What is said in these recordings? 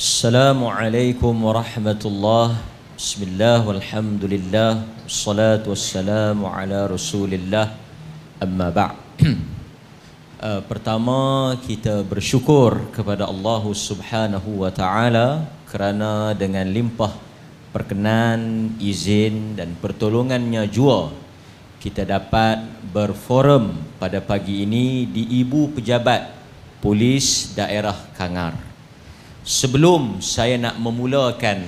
Assalamualaikum warahmatullahi. Bismillah walhamdulillah. Wassalatu wassalamu ala rasulillah. Amma ba'. Pertama, kita bersyukur kepada Allah Subhanahu wa ta'ala kerana dengan limpah perkenan, izin dan pertolongannya jua kita dapat berforum pada pagi ini di Ibu Pejabat Polis Daerah Kangar. Sebelum saya nak memulakan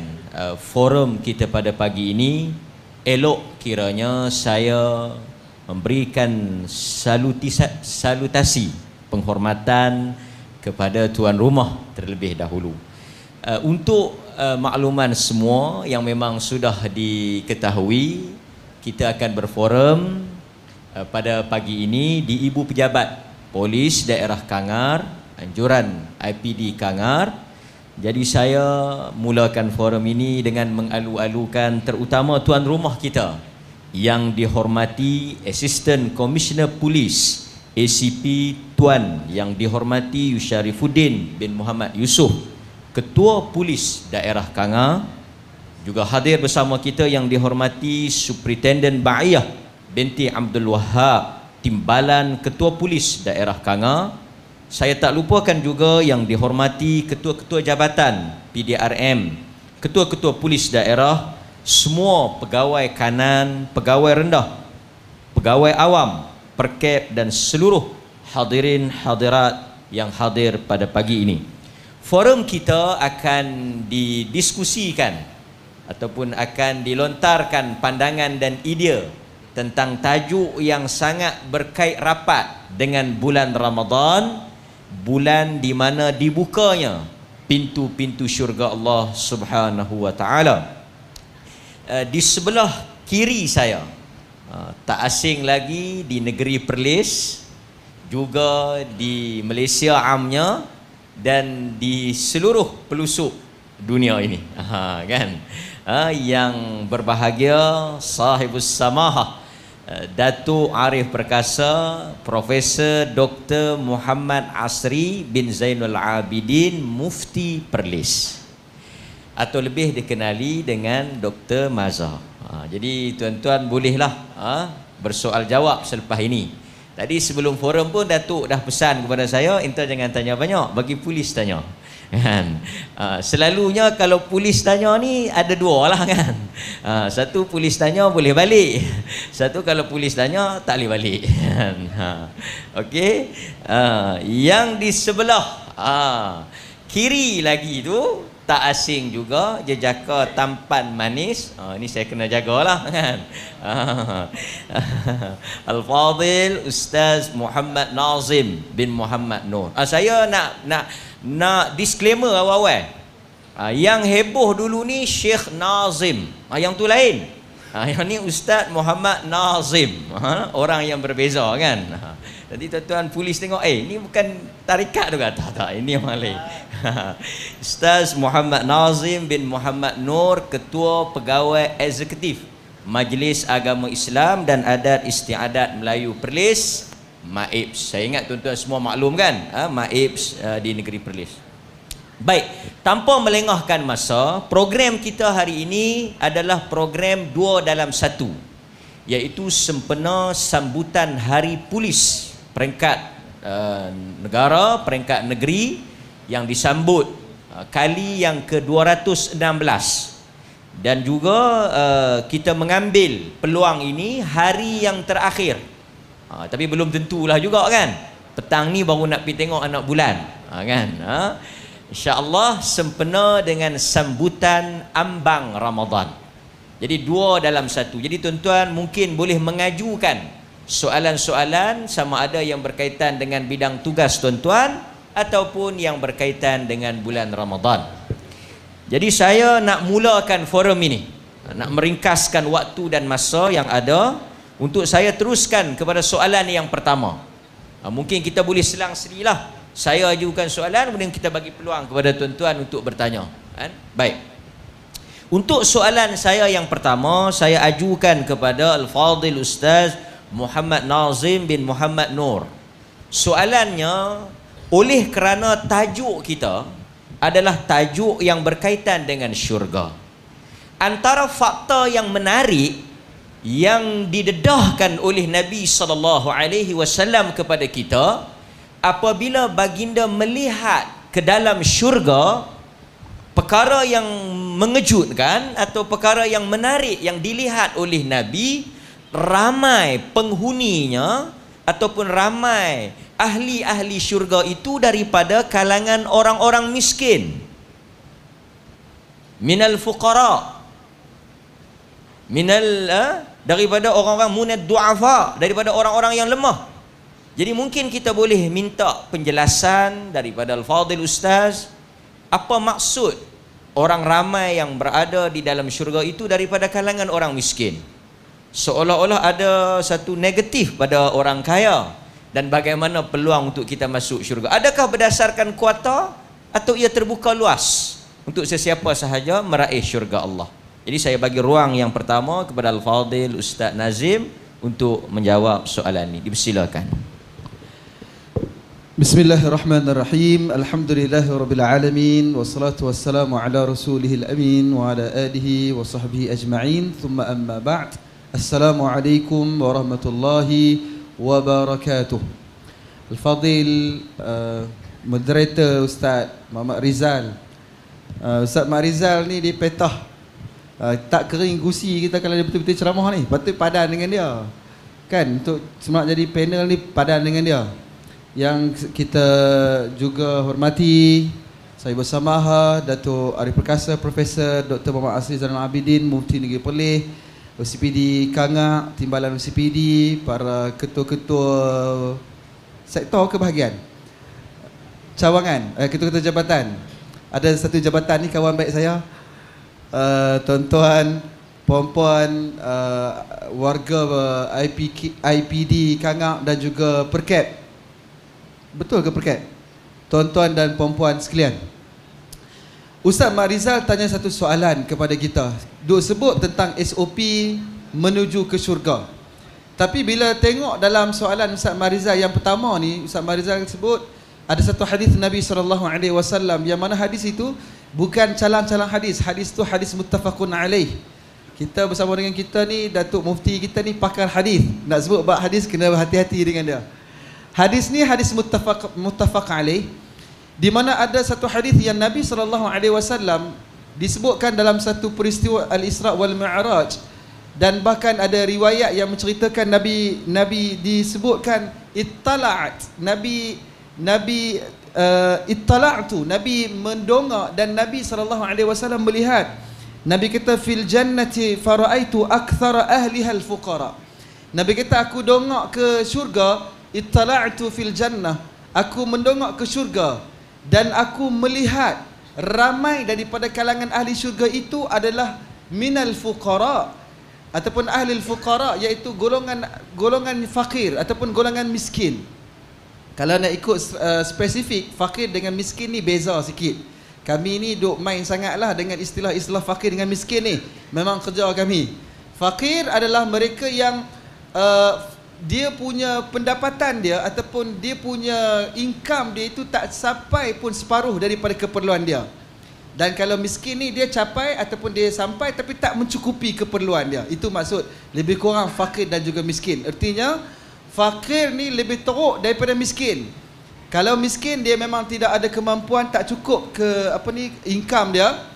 forum kita pada pagi ini, elok kiranya saya memberikan salutasi penghormatan kepada tuan rumah terlebih dahulu. Untuk makluman semua yang memang sudah diketahui, kita akan berforum pada pagi ini di Ibu Pejabat Polis Daerah Kangar, anjuran IPD Kangar. Jadi saya mulakan forum ini dengan mengalu-alukan terutama tuan rumah kita yang dihormati Assistant Commissioner Police ACP Tuan yang dihormati Yusyarifuddin bin Muhammad Yusof, Ketua Polis Daerah Kangar. Juga hadir bersama kita yang dihormati Superintendent Ba'iyah binti Abdul Wahab, Timbalan Ketua Polis Daerah Kangar. Saya tak lupakan juga yang dihormati ketua-ketua jabatan PDRM, ketua-ketua polis daerah, semua pegawai kanan, pegawai rendah, pegawai awam, perkep dan seluruh hadirin hadirat yang hadir pada pagi ini. Forum kita akan didiskusikan ataupun akan dilontarkan pandangan dan idea tentang tajuk yang sangat berkait rapat dengan bulan Ramadan, bulan di mana dibukanya pintu-pintu syurga Allah Subhanahu wa ta'ala. Di sebelah kiri saya, tak asing lagi di negeri Perlis, juga di Malaysia amnya dan di seluruh pelusuk dunia ini, kan? Yang berbahagia sahibus samahah Datuk Arif Perkasa Profesor Dr. Muhammad Asri bin Zainul Abidin, Mufti Perlis, atau lebih dikenali dengan Dr. Mazhar. Jadi tuan-tuan bolehlah bersoal jawab selepas ini. Tadi sebelum forum pun Datuk dah pesan kepada saya, entah jangan tanya banyak, bagi polis tanya. Kan? Selalunya kalau polis tanya ni ada dua lah kan. Satu polis tanya boleh balik, satu kalau polis tanya tak boleh balik. Okey. Yang di sebelah kiri lagi tu tak asing juga, jejaka tampan manis. Ini saya kena jagalah kan. Al-Fadhil Ustaz Muhammad Nazim bin Muhammad Nur. Saya nak disclaimer awal-awal. Yang heboh dulu ni Syekh Nazim, yang tu lain. Yang ni Ustaz Muhammad Nazim, orang yang berbeza kan. Jadi tuan-tuan polis tengok, ni bukan tarikat tu kata, tak, ini yang lain. Ustaz Muhammad Nazim bin Muhammad Nur, Ketua Pegawai Eksekutif Majlis Agama Islam dan Adat Istiadat Melayu Perlis, MAIPS. Saya ingat tuan-tuan semua maklum kan, MAIPS di negeri Perlis. Baik, tanpa melengahkan masa, program kita hari ini adalah program 2 dalam 1, iaitu sempena sambutan Hari Polis peringkat negara, peringkat negeri yang disambut kali yang ke-216. Dan juga kita mengambil peluang ini hari yang terakhir. Tapi belum tentulah juga kan. Petang ni baru nak pergi tengok anak bulan, kan? InsyaAllah sempena dengan sambutan ambang Ramadan. Jadi 2 dalam 1. Jadi tuan-tuan mungkin boleh mengajukan soalan-soalan sama ada yang berkaitan dengan bidang tugas tuan-tuan ataupun yang berkaitan dengan bulan Ramadan. Jadi saya nak mulakan forum ini, nak meringkaskan waktu dan masa yang ada untuk saya teruskan kepada soalan yang pertama. Mungkin kita boleh selang-serilah, saya ajukan soalan, kemudian kita bagi peluang kepada tuan-tuan untuk bertanya, kan? Baik. Untuk soalan saya yang pertama, saya ajukan kepada Al-Fadhil Ustaz Muhammad Nazim bin Muhammad Nur. Soalannya, oleh kerana tajuk kita adalah tajuk yang berkaitan dengan syurga. Antara fakta yang menarik yang didedahkan oleh Nabi SAW kepada kita, apabila baginda melihat ke dalam syurga, perkara yang mengejutkan atau perkara yang menarik yang dilihat oleh Nabi, ramai penghuninya ataupun ramai ahli-ahli syurga itu daripada kalangan orang-orang miskin, minal fuqara, daripada orang-orang munad du'afa, daripada orang-orang yang lemah. Jadi mungkin kita boleh minta penjelasan daripada Al-Fadhil Ustaz, apa maksud orang ramai yang berada di dalam syurga itu daripada kalangan orang miskin? Seolah-olah ada satu negatif pada orang kaya, dan bagaimana peluang untuk kita masuk syurga? Adakah berdasarkan kuota atau ia terbuka luas untuk sesiapa sahaja meraih syurga Allah? Jadi saya bagi ruang yang pertama kepada Al-Fadhil Ustaz Nazim untuk menjawab soalan ini. Dipersilakan. Bismillahirrahmanirrahim. Alhamdulillahirabbil alamin, wassalatu wassalamu ala rasulihil amin wa ala alihi wa sahbihi ajma'in. Thumma amma ba'd. Assalamualaikum warahmatullahi wabarakatuh. Al-Fadhil moderator Ustaz Muhammad Rizal. Ustaz Muhammad Rizal ni dia petah tak kering gusi kita kalau dia betul-betul ceramah ni. Patut padan dengan dia. Kan untuk semak jadi panel ni padan dengan dia. Yang kita juga hormati saya bersama Datuk Arif Perkasa, Profesor Dr. Muhammad Asri Zainal Abidin, Mufti Negeri Perlis, OCPD Kangak, Timbalan OCPD, para ketua-ketua sektor kebahagiaan, cawangan, ketua-ketua jabatan. Ada satu jabatan ni kawan baik saya, tuan-tuan, puan-puan, warga IPD Kangak dan juga Perkap. Betul ke Perkap? Tuan-tuan dan puan-puan sekalian, Ustaz Mak Rizal tanya satu soalan kepada kita. Duk sebut tentang SOP menuju ke syurga. Tapi bila tengok dalam soalan Ustaz Mak Rizal yang pertama ni, Ustaz Mak Rizal sebut ada satu hadis Nabi SAW yang mana hadis itu bukan calang-calang hadis. Hadis tu hadis muttafaqun alaih. Kita bersama dengan kita ni, Datuk Mufti kita ni pakar hadis. Nak sebut bab hadis kena hati-hati dengan dia. Hadis ni hadis muttafaq alaih, di mana ada satu hadis yang Nabi SAW disebutkan dalam satu peristiwa Al-Isra' wal Mi'raj, dan bahkan ada riwayat yang menceritakan Nabi disebutkan ittala'at, Nabi ittala'tu, Nabi mendongak, dan Nabi SAW melihat, Nabi kata fil jannati fara'aitu akthara ahliha al-fuqara. Nabi kata aku dongak ke syurga, ittala'tu fil jannah, aku mendongak ke syurga dan aku melihat ramai daripada kalangan ahli syurga itu adalah minal fuqara, ataupun ahli fuqara, iaitu golongan fakir ataupun golongan miskin. Kalau nak ikut spesifik, fakir dengan miskin ni beza sikit. Kami ni duk main sangatlah dengan istilah-istilah fakir dengan miskin ni. Memang kerja kami. Fakir adalah mereka yang dia punya pendapatan dia ataupun dia punya income dia itu tak sampai pun separuh daripada keperluan dia. Dan kalau miskin ni dia capai ataupun dia sampai tapi tak mencukupi keperluan dia. Itu maksud lebih kurang fakir dan juga miskin. Artinya fakir ni lebih teruk daripada miskin. Kalau miskin dia memang tidak ada kemampuan, tak cukup ke income dia.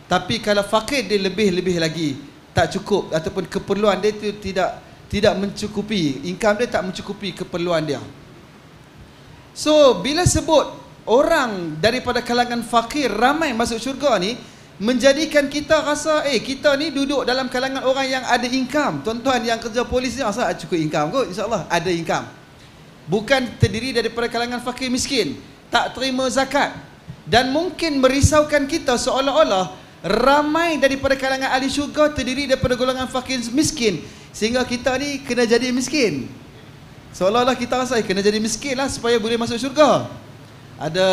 Tapi kalau fakir dia lebih lagi tak cukup ataupun keperluan dia itu tidak mencukupi, income dia tak mencukupi keperluan dia. So bila sebut orang daripada kalangan fakir ramai masuk syurga ni, menjadikan kita rasa kita ni duduk dalam kalangan orang yang ada income. Tuan-tuan yang kerja polis ni asal cukup income kot, insyaAllah ada income. Bukan terdiri daripada kalangan fakir miskin, tak terima zakat. Dan mungkin merisaukan kita seolah-olah ramai daripada kalangan ahli syurga terdiri daripada golongan fakir miskin, sehingga kita ni kena jadi miskin. Seolah-olah kita rasa kena jadi miskin lah supaya boleh masuk syurga. Ada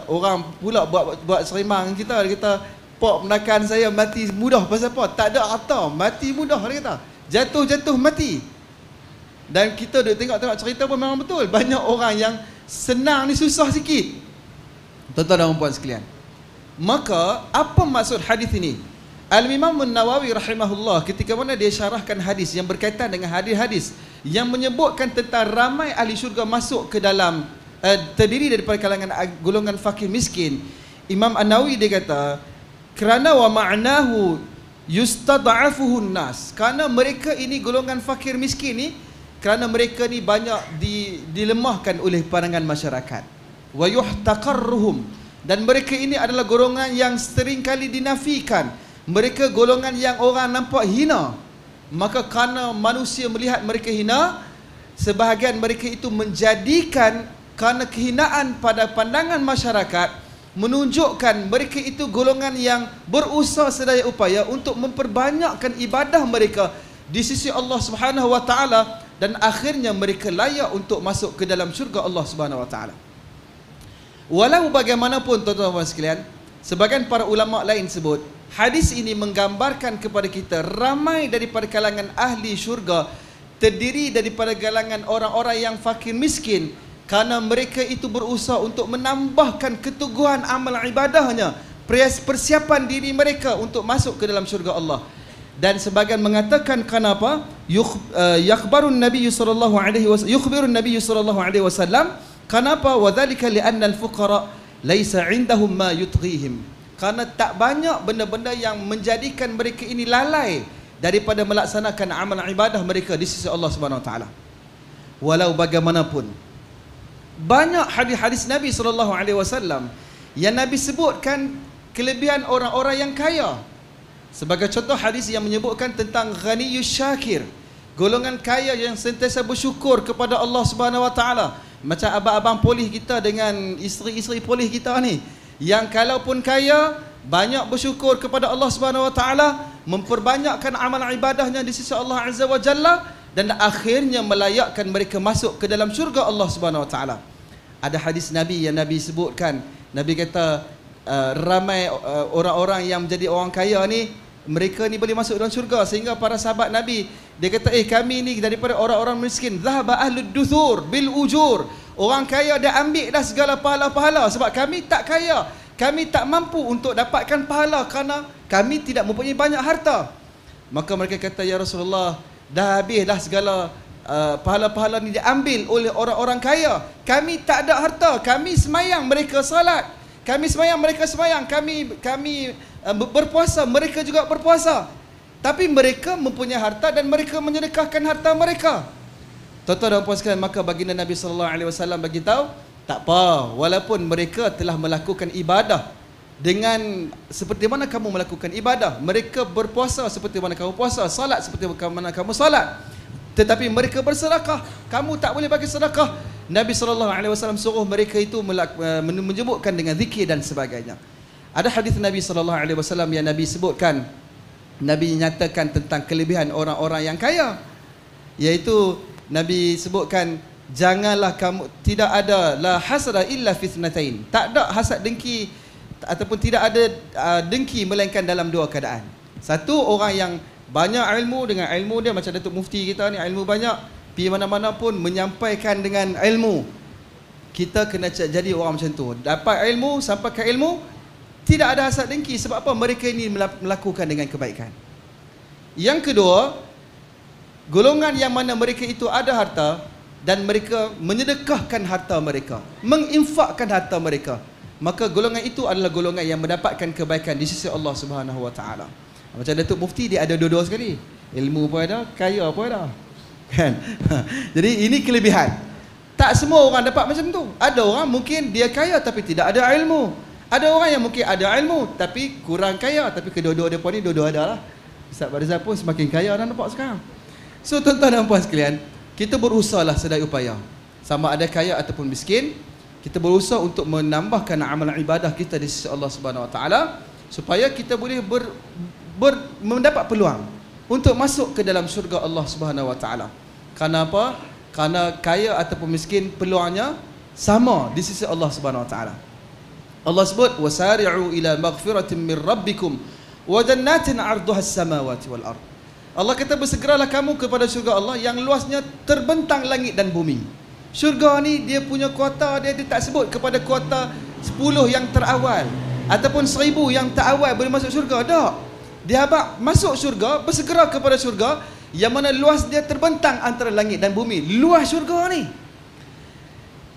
orang pula buat serimang kita, dia kata, "Pok, menakan saya mati mudah pasal apa? Tak ada harta, mati mudah," dia kata. Jatuh-jatuh mati. Dan kita duk tengok cerita pun memang betul. Banyak orang yang senang ni susah sikit. Tuan-tuan dan puan sekalian, Maka apa maksud hadis ini? Al-Imam An-Nawawi rahimahullah ketika mana dia syarahkan hadis yang berkaitan dengan hadis-hadis yang menyebutkan tentang ramai ahli syurga masuk ke dalam terdiri daripada kalangan golongan fakir miskin, Imam An-Nawawi dia kata kerana wa ma'nahu yustad'afuhun nas, kerana mereka ini golongan fakir miskin ni, kerana mereka ni banyak dilemahkan oleh pandangan masyarakat, wa yuhtaqarruhum, dan mereka ini adalah golongan yang sering kali dinafikan, mereka golongan yang orang nampak hina. Maka kerana manusia melihat mereka hina, sebahagian mereka itu menjadikan kerana kehinaan pada pandangan masyarakat menunjukkan mereka itu golongan yang berusaha sedaya upaya untuk memperbanyakkan ibadah mereka di sisi Allah Subhanahu wa taala, dan akhirnya mereka layak untuk masuk ke dalam syurga Allah Subhanahu wa taala. Walau bagaimanapun tuan-tuan sekalian, sebagian para ulama lain sebut hadis ini menggambarkan kepada kita ramai daripada kalangan ahli syurga terdiri daripada kalangan orang-orang yang fakir miskin, kerana mereka itu berusaha untuk menambahkan keteguhan amal ibadahnya, persiapan diri mereka untuk masuk ke dalam syurga Allah. Dan sebagian mengatakan kenapa? Yukhbirun Nabi sallallahu alaihi wasallam, kenapa? Wadzalika li'anna al-fuqara laisa 'indahum ma yutghihim, kerana tak banyak benda-benda yang menjadikan mereka ini lalai daripada melaksanakan amal ibadah mereka di sisi Allah Subhanahu wa taala. Walau bagaimanapun banyak hadis-hadis Nabi sallallahu alaihi wasallam yang Nabi sebutkan kelebihan orang-orang yang kaya. Sebagai contoh hadis yang menyebutkan tentang ghaniyus syakir, golongan kaya yang sentiasa bersyukur kepada Allah Subhanahu wa taala. Macam abang-abang polis kita dengan isteri-isteri polis kita ni, yang kalaupun kaya banyak bersyukur kepada Allah Subhanahu wa taala, memperbanyakkan amal ibadahnya di sisi Allah Azza wa Jalla, dan akhirnya melayakkan mereka masuk ke dalam syurga Allah Subhanahu wa taala. Ada hadis Nabi yang Nabi sebutkan, Nabi kata ramai orang-orang yang menjadi orang kaya ni, mereka ni boleh masuk dalam syurga, sehingga para sahabat Nabi dia kata kami ni daripada orang-orang miskin, zahaba ahlud duthur bil ujur, orang kaya dia ambil dah segala pahala-pahala, sebab kami tak kaya, kami tak mampu untuk dapatkan pahala kerana kami tidak mempunyai banyak harta. Maka mereka kata, ya Rasulullah, dah habis dah segala pahala-pahala ni diambil oleh orang-orang kaya, kami tak ada harta, kami semayang mereka salat, kami semayang mereka semayang, kami berpuasa mereka juga berpuasa, tapi mereka mempunyai harta dan mereka menyedekahkan harta mereka. Tuan-tuan dan puan sekalian, maka baginda Nabi sallallahu alaihi wasallam bagi tahu, tak apa, walaupun mereka telah melakukan ibadah dengan seperti mana kamu melakukan ibadah, mereka berpuasa seperti mana kamu puasa, salat seperti mana kamu salat, tetapi mereka bersedekah, kamu tak boleh bagi sedekah. Nabi sallallahu alaihi wasallam suruh mereka itu menyebutkan dengan zikir dan sebagainya. Ada hadis Nabi sallallahu alaihi wasallam yang Nabi sebutkan, Nabi nyatakan tentang kelebihan orang-orang yang kaya, iaitu Nabi sebutkan, janganlah kamu, tidak ada la hasada illa fi ithnatain, tak ada hasad dengki ataupun tidak ada dengki melainkan dalam dua keadaan. Satu, orang yang banyak ilmu, dengan ilmu dia macam Datuk Mufti kita ni, ilmu banyak, pergi mana-mana pun menyampaikan dengan ilmu. Kita kena jadi orang macam tu, dapat ilmu, sampai ke ilmu, tidak ada hasad dengki. Sebab apa? Mereka ini melakukan dengan kebaikan. Yang kedua, golongan yang mana mereka itu ada harta dan mereka menyedekahkan harta mereka, menginfakkan harta mereka, maka golongan itu adalah golongan yang mendapatkan kebaikan di sisi Allah Subhanahu wa taala. Macam Datuk Mufti, dia ada dua-dua sekali, ilmu pun ada, kaya pun ada, kan? Jadi ini kelebihan. Tak semua orang dapat macam tu. Ada orang mungkin dia kaya tapi tidak ada ilmu. Ada orang yang mungkin ada ilmu tapi kurang kaya, tapi kedua-dua depa ni dua-dua ada lah. Ustaz Barizal pun semakin kaya dah nampak sekarang. So tuan-tuan dan puan sekalian, kita berusahalah sedaya upaya, sama ada kaya ataupun miskin, kita berusaha untuk menambahkan amal ibadah kita di sisi Allah Subhanahu wa taala, supaya kita boleh mendapat peluang untuk masuk ke dalam syurga Allah Subhanahu wa taala. Kenapa? Kerana kaya ataupun miskin peluangnya sama di sisi Allah Subhanahu wa taala. Allah sebut, wasari'u ila maghfiratin min rabbikum wa jannatin 'arduha as-samawati wal ard. Allah kata, bersegeralah kamu kepada syurga Allah yang luasnya terbentang langit dan bumi. Syurga ni dia punya kuota, dia tak sebut kepada kuota 10 yang terawal. ataupun 1000 yang tak awal boleh masuk syurga. Tak. Dia habaq masuk syurga, bersegera kepada syurga yang mana luas dia terbentang antara langit dan bumi. Luas syurga ni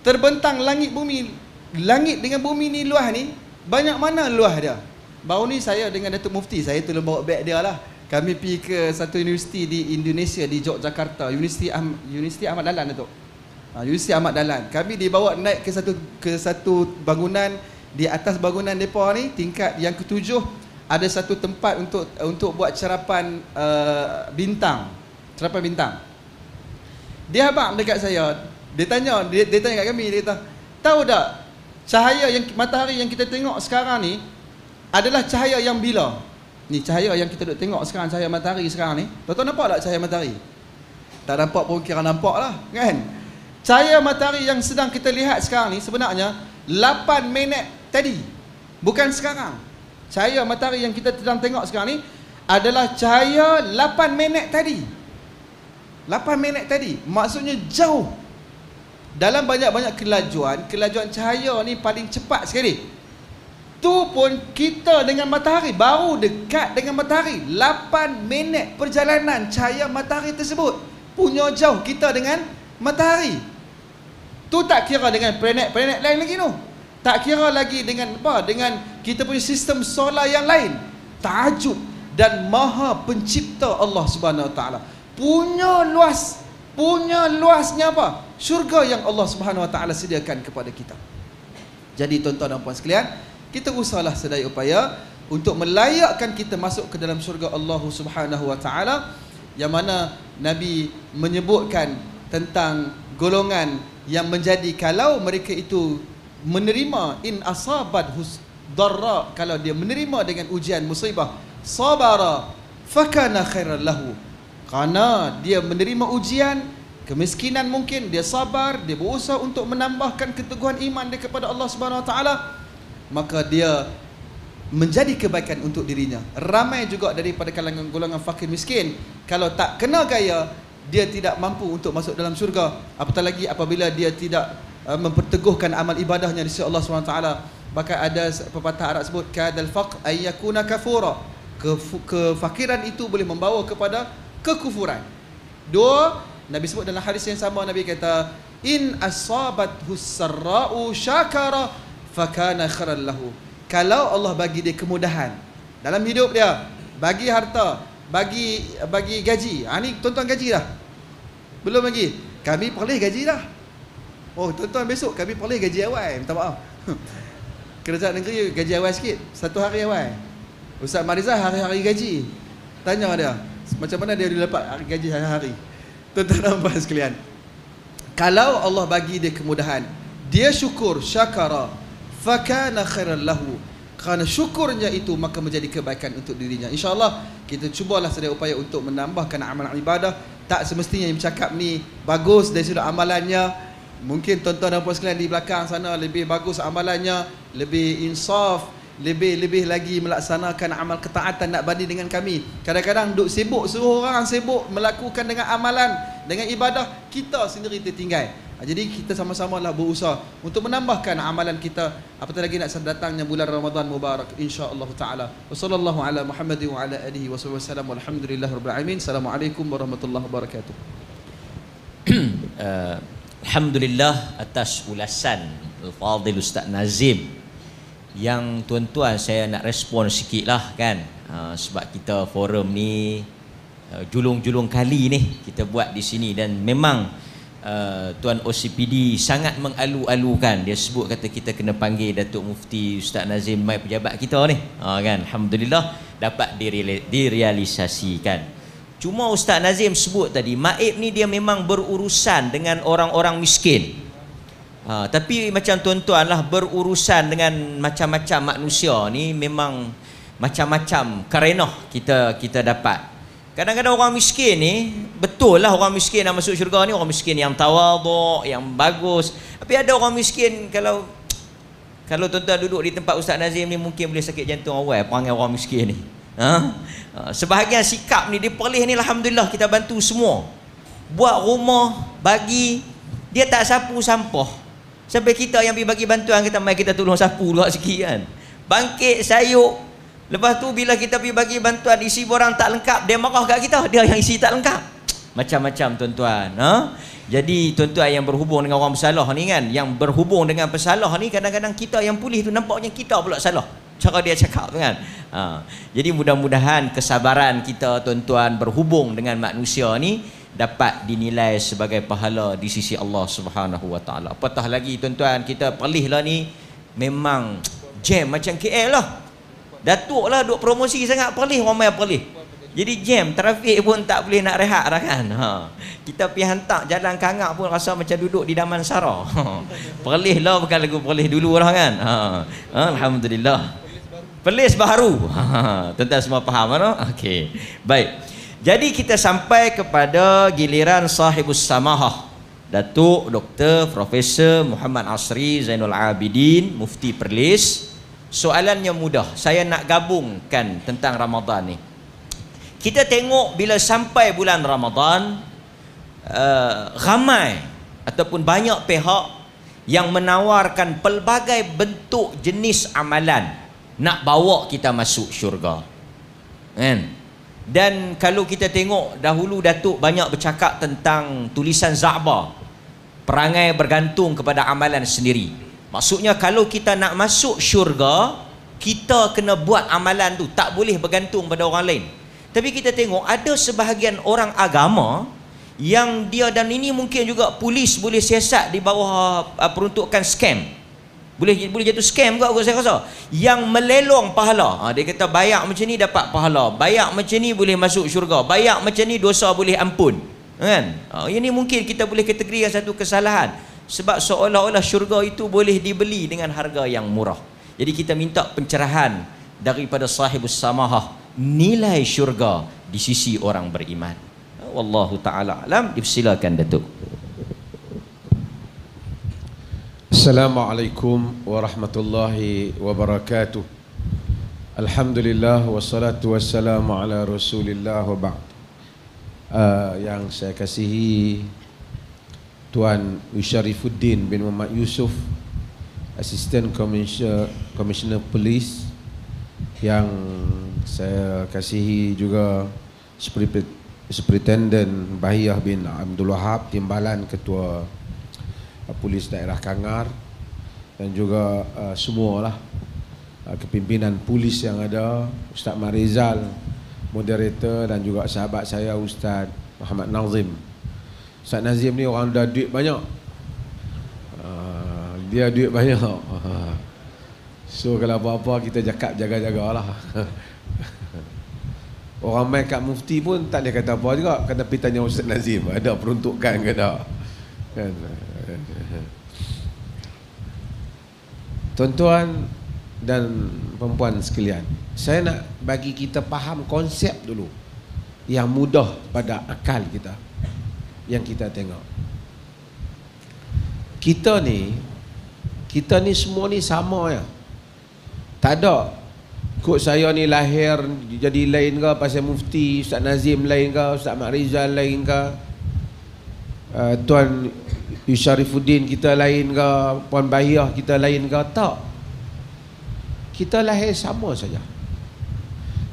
terbentang langit bumi. Langit dengan bumi ni luas ni, banyak mana luas dia. Baru ni saya dengan Datuk Mufti, saya tolong bawa beg dia lah. Kami pergi ke satu universiti di Indonesia, di Yogyakarta, Universiti Ahmad Dahlan, Datuk. Universiti Ahmad Dahlan. Kami dibawa naik ke satu bangunan. Di atas bangunan depa ni, tingkat yang ke-7, ada satu tempat untuk buat cerapan bintang. Cerapan bintang. Dia habaq dekat saya. Dia tanya kat kami, dia kata, tahu tak cahaya yang matahari yang kita tengok sekarang ni adalah cahaya yang bila? Ni cahaya yang kita duk tengok sekarang, cahaya matahari sekarang ni. Tuan-tuan nampak tak cahaya matahari? Tak nampak pun kira nampak lah, kan? Cahaya matahari yang sedang kita lihat sekarang ni sebenarnya 8 minit tadi. Bukan sekarang. Cahaya matahari yang kita sedang tengok sekarang ni adalah cahaya 8 minit tadi. 8 minit tadi. Maksudnya jauh. Dalam banyak-banyak kelajuan cahaya ni paling cepat sekali. Tu pun kita dengan matahari, baru dekat dengan matahari. 8 minit perjalanan cahaya matahari tersebut. Punya jauh kita dengan matahari. Tu tak kira dengan planet-planet lain lagi tu. Tak kira lagi dengan apa? Dengan kita punya sistem solar yang lain. Ta'ajub dan maha pencipta Allah Subhanahu Wa Taala. Punya luasnya apa? Syurga yang Allah Subhanahu Wa Taala sediakan kepada kita. Jadi tuan-tuan dan puan sekalian, kita usahlah sedaya upaya untuk melayakkan kita masuk ke dalam syurga Allah Subhanahu Wa Taala, yang mana Nabi menyebutkan tentang golongan yang menjadi kalau mereka itu menerima in asabat darra, kalau dia menerima dengan ujian musibah, sabara fakana khairan lahu, kerana dia menerima ujian kemiskinan, mungkin dia sabar, dia berusaha untuk menambahkan keteguhan iman dia kepada Allah Subhanahu Wa Taala, maka dia menjadi kebaikan untuk dirinya. Ramai juga daripada kalangan golongan fakir miskin, kalau tak kena gaya, dia tidak mampu untuk masuk dalam syurga. Apatah lagi apabila dia tidak memperteguhkan amal ibadahnya di sisi Allah SWT. Bahkan ada pepatah Arab sebut, kadal faqr ay yakuna kafura. Kefakiran itu boleh membawa kepada kekufuran. Dua, Nabi sebut dalam hadis yang sama, Nabi kata, in asabathu sarra'u syakara fakana khairan lahu. Kalau Allah bagi dia kemudahan dalam hidup dia, bagi harta, bagi gaji. Ni tuan-tuan gaji dah? Belum lagi. Kami perlih gaji dah. Oh, tuan-tuan besok kami perlih gaji awal. Minta maaf. Kerajaan negeri gaji awal sikit, 1 hari awal. Ustaz Marizal hari-hari gaji. Tanya dia, macam mana dia dapat gaji hari-hari? Tuan-tuan dan puan sekalian, kalau Allah bagi dia kemudahan, dia syukur, syakara, fakana khairan lahu. Kerana syukurnya itu maka menjadi kebaikan untuk dirinya. InsyaAllah kita cubalah sedaya upaya untuk menambahkan amalan ibadah. Tak semestinya yang bercakap ni bagus dari sudut amalannya. Mungkin tuan-tuan dan puan sekalian di belakang sana lebih bagus amalannya, lebih insaf, lebih lagi melaksanakan amal ketaatan nak banding dengan kami. Kadang-kadang duk sibuk, suruh orang sibuk melakukan dengan amalan, dengan ibadah, kita sendiri tertinggal. Jadi kita sama-sama lah berusaha untuk menambahkan amalan kita, apatah lagi nak datangnya bulan Ramadan Mubarak, insya-Allah taala. Wassallallahu ala Muhammadin wa ala alihi wasallam. Walhamdulillahirabbil alamin. Assalamualaikum warahmatullahi wabarakatuh. Alhamdulillah atas ulasan Al-Fadhil Ustaz Nazim. Yang tuan-tuan saya nak respon sikit lah kan, sebab kita forum ni julung-julung kali ni kita buat di sini, dan memang Tuan OCPD sangat mengalu-alukan. Dia sebut kata kita kena panggil Datuk Mufti Ustaz Nazim mai pejabat kita ni, kan. Alhamdulillah dapat direalisasikan. Cuma Ustaz Nazim sebut tadi, Maib ni dia memang berurusan dengan orang-orang miskin. Tapi macam tuan-tuan lah, berurusan dengan macam-macam manusia ni memang macam-macam karenah kita dapat. Kadang-kadang orang miskin ni, betul lah orang miskin nak masuk syurga ni, orang miskin yang tawaduk, yang bagus. Tapi ada orang miskin, kalau tuan-tuan duduk di tempat Ustaz Nazim ni, mungkin boleh sakit jantung awal perangai orang miskin ni. Sebahagian sikap ni, dia perlih ni Alhamdulillah kita bantu semua. Buat rumah, bagi, dia tak sapu sampah. Sampai kita yang pergi bagi bantuan, kita mai kita tolong sapu dulu sikit kan. bangkit sayuk. Lepas tu bila kita pergi bagi bantuan, isi borang tak lengkap, dia marah kat kita, dia yang isi tak lengkap. Macam-macam tuan-tuan. Jadi tuan-tuan yang berhubung dengan orang bersalah ni kan, yang berhubung dengan pesalah ni, kadang-kadang kita yang pulih tu nampaknya kita pula salah, cara dia cakap tu kan. Jadi mudah-mudahan kesabaran kita tuan-tuan berhubung dengan manusia ni dapat dinilai sebagai pahala di sisi Allah Subhanahu Wa Taala. Apatah lagi tuan-tuan, kita pelih lah ni memang jam macam KL lah. Datuk lah duk promosi sangat, pelih ramai pelih. Jadi jam, trafik pun tak boleh nak rehat dah kan. Kita pergi hantar jalan Kangak pun rasa macam duduk di Damansara. Pelih lah, bukan lagu pelih dulu lah kan. Alhamdulillah. Perlis baru. Tuan-tuan semua faham kan? Okey. Baik. Jadi kita sampai kepada giliran sahibus samahah, Datuk Dr. Profesor Muhammad Asri Zainul Abidin, Mufti Perlis. Soalannya mudah. Saya nak gabungkan tentang Ramadan ni. Kita tengok bila sampai bulan Ramadan, ramai ataupun banyak pihak yang menawarkan pelbagai bentuk jenis amalan nak bawa kita masuk syurga. Kan? Dan kalau kita tengok dahulu Datuk banyak bercakap tentang tulisan Za'ba, perangai bergantung kepada amalan sendiri. Maksudnya kalau kita nak masuk syurga, kita kena buat amalan tu, tak boleh bergantung pada orang lain. Tapi kita tengok ada sebahagian orang agama yang dia, dan ini mungkin juga polis boleh siasat di bawah peruntukan scam. Boleh jatuh scam juga saya rasa. Yang melelong pahala. Dia kata bayar macam ni dapat pahala, bayar macam ni boleh masuk syurga, bayar macam ni dosa boleh ampun. Kan? Ini mungkin kita boleh kategorikan satu kesalahan. Sebab seolah-olah syurga itu boleh dibeli dengan harga yang murah. Jadi kita minta pencerahan daripada sahibus samahah, nilai syurga di sisi orang beriman. Wallahu ta'ala alam. Silakan Datuk. Assalamualaikum warahmatullahi wabarakatuh. Alhamdulillah wassalatu wassalamu ala Rasulillah wa ba'd. Yang saya kasihi Tuan Syarifuddin bin Muhammad Yusuf, Assistant Commissioner Police, yang saya kasihi juga Superintendent Bahiyah bin Abdul Wahab, Timbalan Ketua Polis Daerah Kangar, dan juga semualah kepimpinan polis yang ada, Ustaz Marizal, moderator, dan juga sahabat saya Ustaz Muhammad Nazim. Ustaz Nazim ni orang dah duit banyak, dia duit banyak. So kalau apa-apa kita cakap jaga-jagalah. Orang main kat mufti pun tak boleh kata apa juga, kata pergi tanya Ustaz Nazim ada peruntukan ke tak kan. Tuan-tuan dan perempuan sekalian, saya nak bagi kita faham konsep dulu yang mudah pada akal kita, yang kita tengok. Kita ni semua ni sama ya. Tak ada kod saya ni lahir jadi lain ke, pasal mufti Ustaz Nazim lain ke, Ustaz Marizal lain ke, Tuan Syarifuddin kita lain ke, Puan Bahiyah kita lain ke. Tak. Kita lahir sama saja.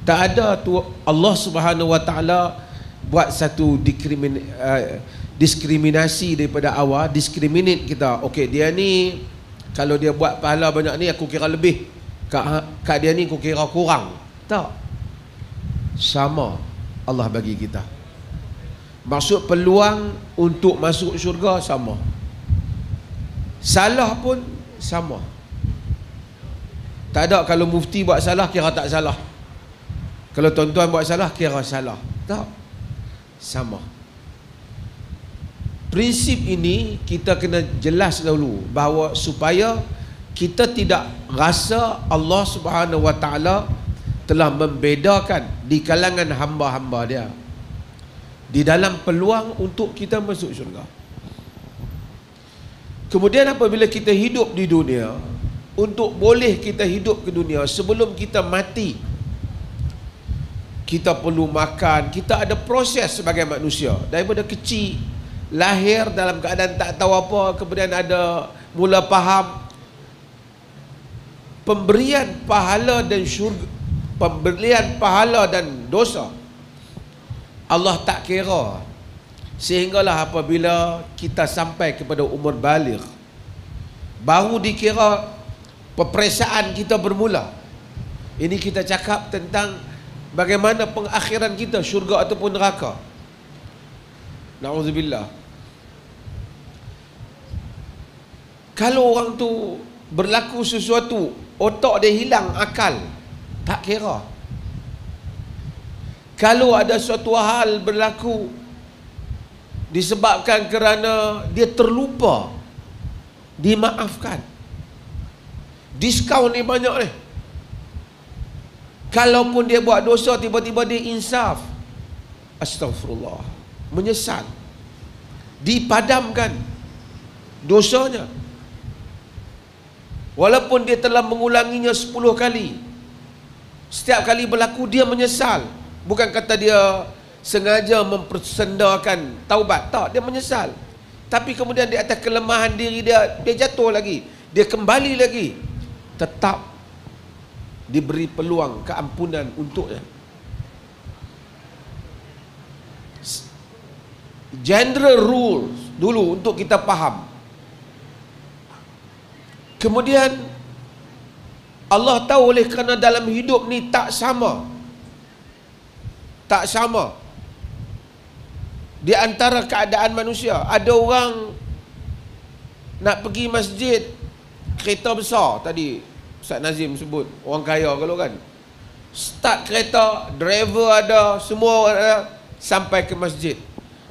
Tak ada tu Allah Subhanahu Wa Taala buat satu diskriminasi daripada awal, discriminate kita. Okey, dia ni kalau dia buat pahala banyak ni aku kira lebih, kat dia ni aku kira kurang. Tak. Sama Allah bagi kita. Maksud peluang untuk masuk syurga sama. Salah pun sama. Tak ada kalau mufti buat salah kira tak salah, kalau tuan-tuan buat salah kira salah. Tak. Sama. Prinsip ini kita kena jelas dahulu, bahawa supaya kita tidak rasa Allah Subhanahu Wa Taala telah membedakan di kalangan hamba-hamba dia di dalam peluang untuk kita masuk syurga. Kemudian apabila kita hidup di dunia, untuk boleh kita hidup ke dunia, sebelum kita mati, kita perlu makan. Kita ada proses sebagai manusia. Daripada kecil, lahir dalam keadaan tak tahu apa, kemudian ada mula faham, pemberian pahala dan syurga, pemberian pahala dan dosa Allah tak kira, sehinggalah apabila kita sampai kepada umur baligh baru dikira peperiksaan kita bermula. Ini kita cakap tentang bagaimana pengakhiran kita, syurga ataupun neraka. Na'udzubillah. Kalau orang tu berlaku sesuatu, otak dia hilang akal, tak kira. Kalau ada suatu hal berlaku disebabkan kerana dia terlupa, dimaafkan. Diskaun ni banyak ni. Kalaupun dia buat dosa, tiba-tiba dia insaf, astagfirullah, menyesal, dipadamkan dosanya. Walaupun dia telah mengulanginya 10 kali, setiap kali berlaku dia menyesal. Bukan kata dia sengaja mempersendakan taubat, tak, dia menyesal. Tapi kemudian di atas kelemahan diri dia, dia jatuh lagi, dia kembali lagi, tetap diberi peluang keampunan untuknya. General rules dulu untuk kita faham. Kemudian Allah tahu oleh kerana dalam hidup ni tak sama. Tak sama di antara keadaan manusia. Ada orang nak pergi masjid, kereta besar tadi Ustaz Nazim sebut, orang kaya kalau kan, start kereta, driver ada, semua ada, sampai ke masjid,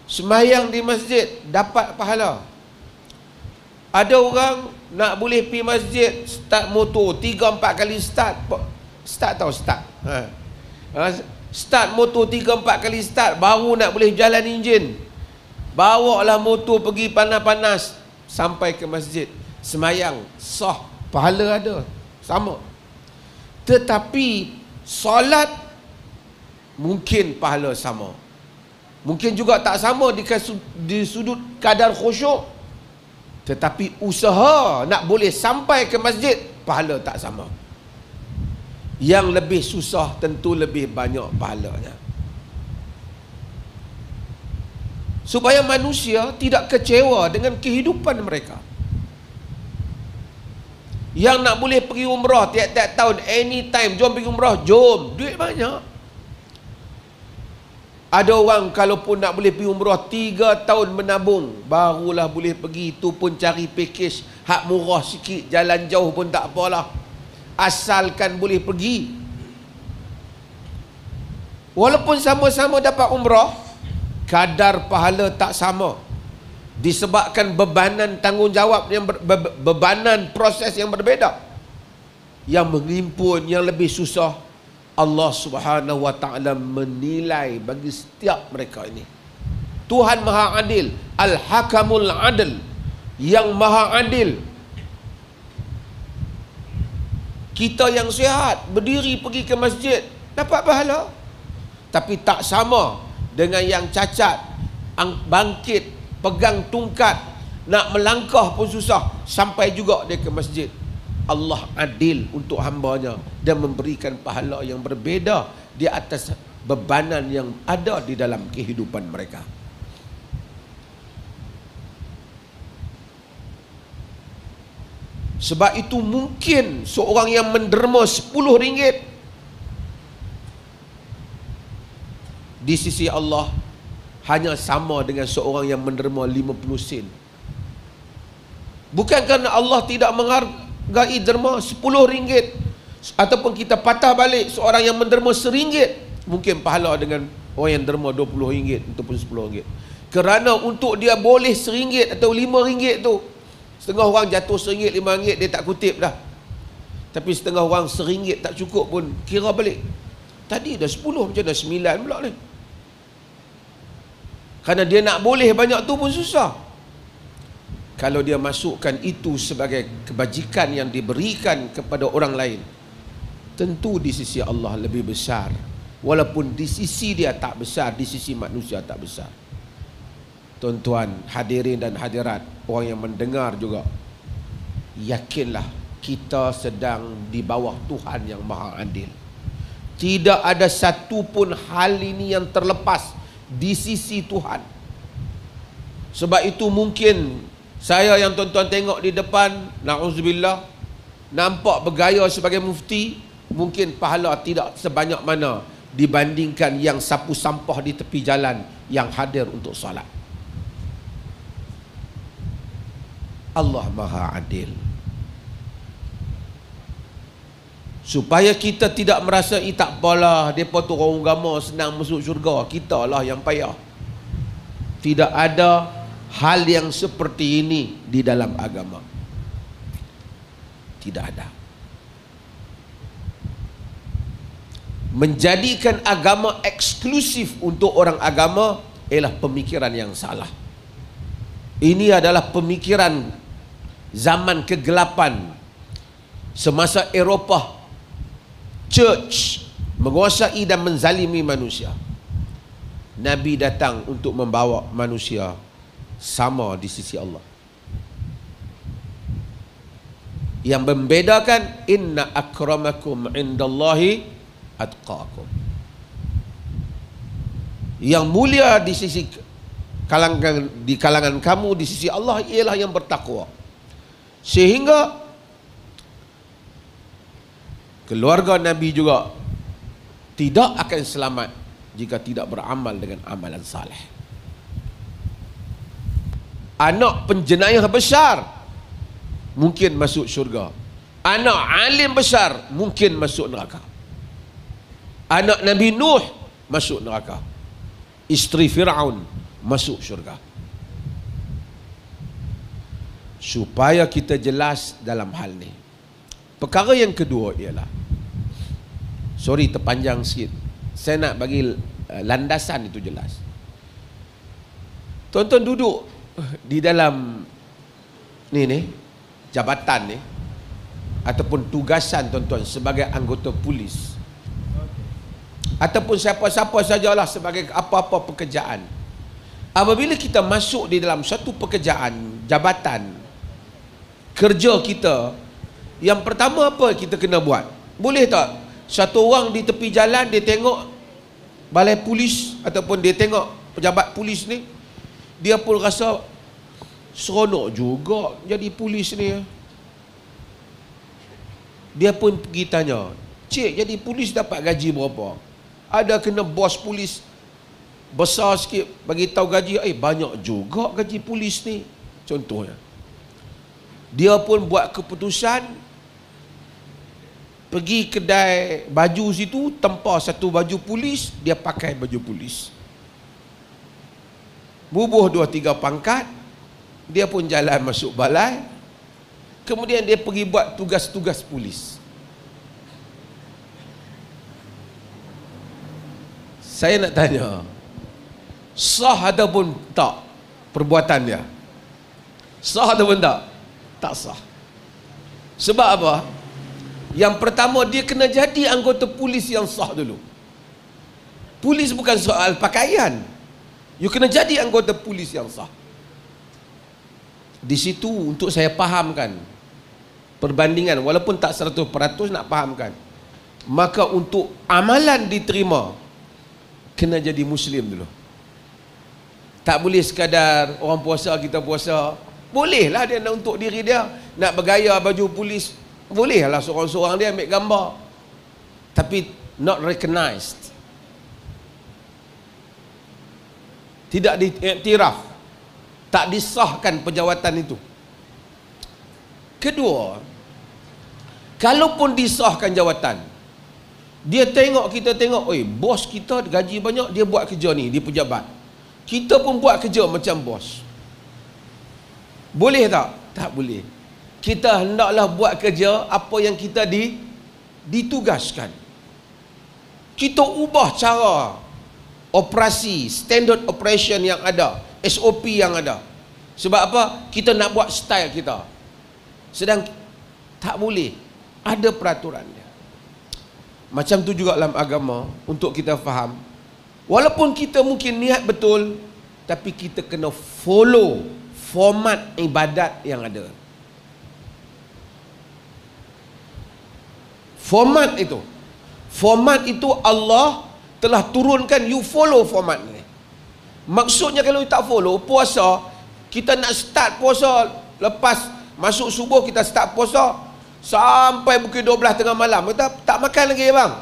sembahyang di masjid, dapat pahala. Ada orang nak boleh pergi masjid, start motor 3-4 kali start tahu start, start motor 3-4 kali start, baru nak boleh jalan enjin, bawa lah motor pergi panas-panas sampai ke masjid, sembahyang sah, pahala ada, sama. Tetapi solat mungkin pahala sama, mungkin juga tak sama di sudut kadar khusyuk. Tetapi usaha nak boleh sampai ke masjid, pahala tak sama. Yang lebih susah tentu lebih banyak pahalanya. Supaya manusia tidak kecewa dengan kehidupan mereka. Yang nak boleh pergi umrah tiap-tiap tahun, anytime, jom pergi umrah, jom, duit banyak. Ada orang kalau pun nak boleh pergi umrah 3 tahun menabung, barulah boleh pergi. Itu pun cari package hak murah sikit, jalan jauh pun tak apalah, asalkan boleh pergi. Walaupun sama-sama dapat umrah, kadar pahala tak sama, disebabkan bebanan tanggungjawab yang bebanan proses yang berbeza. Yang menghimpun, yang lebih susah, Allah Subhanahu wa taala menilai bagi setiap mereka ini. Tuhan Maha Adil, Al-Hakamul Adil, yang Maha Adil. Kita yang sihat berdiri pergi ke masjid dapat pahala, tapi tak sama dengan yang cacat, bangkit, pegang tungkat, nak melangkah pun susah, sampai juga dia ke masjid. Allah adil untuk hamba-Nya dan memberikan pahala yang berbeza di atas bebanan yang ada di dalam kehidupan mereka. Sebab itu mungkin seorang yang menderma RM10 di sisi Allah hanya sama dengan seorang yang menderma 50 sen. Bukan kerana Allah tidak menghargai derma RM10, ataupun kita patah balik seorang yang menderma RM1, mungkin pahala dengan orang yang derma RM20 ataupun RM10. Kerana untuk dia boleh RM1 atau RM5 tu, setengah orang jatuh RM1, RM5 dia tak kutip dah. Tapi setengah orang RM1 tak cukup pun kira balik. Tadi dah 10, macam dah 9 pula ni. Kerana dia nak boleh banyak tu pun susah. Kalau dia masukkan itu sebagai kebajikan yang diberikan kepada orang lain, tentu di sisi Allah lebih besar. Walaupun di sisi dia tak besar, di sisi manusia tak besar. Tuan-tuan hadirin dan hadirat, orang yang mendengar juga, yakinlah kita sedang di bawah Tuhan yang Maha Adil. Tidak ada satu pun hal ini yang terlepas di sisi Tuhan. Sebab itu mungkin saya yang tuan-tuan tengok di depan, na'udzubillah, nampak bergaya sebagai mufti, mungkin pahala tidak sebanyak mana dibandingkan yang sapu sampah di tepi jalan yang hadir untuk solat. Allah Maha Adil. Supaya kita tidak merasa, tak apalah, mereka tu orang agama senang masuk syurga, kita lah yang payah. Tidak ada hal yang seperti ini di dalam agama. Tidak ada. Menjadikan agama eksklusif untuk orang agama ialah pemikiran yang salah. Ini adalah pemikiran zaman kegelapan semasa Eropah. Church menguasai dan menzalimi manusia. Nabi datang untuk membawa manusia sama di sisi Allah. Yang membedakan, inna akramakum indallahi atqakum. Yang mulia di sisi kalangan kamu di sisi Allah ialah yang bertakwa. Sehingga keluarga Nabi juga tidak akan selamat jika tidak beramal dengan amalan saleh. Anak penjenayah besar mungkin masuk syurga. Anak alim besar mungkin masuk neraka. Anak Nabi Nuh masuk neraka. Isteri Fir'aun masuk syurga. Supaya kita jelas dalam hal ni. Perkara yang kedua ialah, sorry terpanjang sikit, saya nak bagi landasan itu jelas. Tuan-tuan duduk di dalam ni jabatan ni ataupun tugasan tuan-tuan sebagai anggota polis ataupun siapa-siapa sajalah sebagai apa-apa pekerjaan. Apabila kita masuk di dalam satu pekerjaan, jabatan, kerja kita, yang pertama apa kita kena buat? Boleh tak satu orang di tepi jalan dia tengok balai polis ataupun dia tengok pejabat polis ni, dia pun rasa seronok juga jadi polis ni. Dia pun pergi tanya, "Cik, jadi polis dapat gaji berapa?" Ada kena bos polis besar sikit bagi tahu gaji, banyak juga gaji polis ni. Contohnya. Dia pun buat keputusan pergi kedai baju situ, tempah satu baju polis, dia pakai baju polis. Bubuh 2-3 pangkat, dia pun jalan masuk balai. Kemudian dia pergi buat tugas-tugas polis. Saya nak tanya, sah ataupun tak perbuatan dia? Sah ataupun tak? Tak sah. Sebab apa? Yang pertama, dia kena jadi anggota polis yang sah dulu. Polis bukan soal pakaian. You kena jadi anggota polis yang sah. Di situ untuk saya fahamkan perbandingan, walaupun tak 100% nak fahamkan. Maka untuk amalan diterima, kena jadi Muslim dulu. Tak boleh sekadar orang puasa, kita puasa. Bolehlah dia nak untuk diri dia, nak bergaya baju polis. Bolehlah seorang-seorang dia ambil gambar. Tapi not recognized. Tidak diiktiraf. Tak disahkan penjawatan itu. Kedua, kalaupun disahkan jawatan, dia tengok, kita tengok, bos kita gaji banyak, dia buat kerja ni, dia pejabat. Kita pun buat kerja macam bos. Boleh tak? Tak boleh. Kita hendaklah buat kerja apa yang kita ditugaskan. Kita ubah cara operasi, standard operation yang ada, SOP yang ada. Sebab apa? Kita nak buat style kita. Sedang tak boleh. Ada peraturannya. Macam tu juga dalam agama, untuk kita faham. Walaupun kita mungkin niat betul, tapi kita kena follow format ibadat yang ada. Format itu Allah telah turunkan, you follow format ni. Maksudnya kalau you tak follow puasa, kita nak start puasa lepas masuk subuh, kita start puasa sampai pukul 12 tengah malam, kita tak makan lagi abang.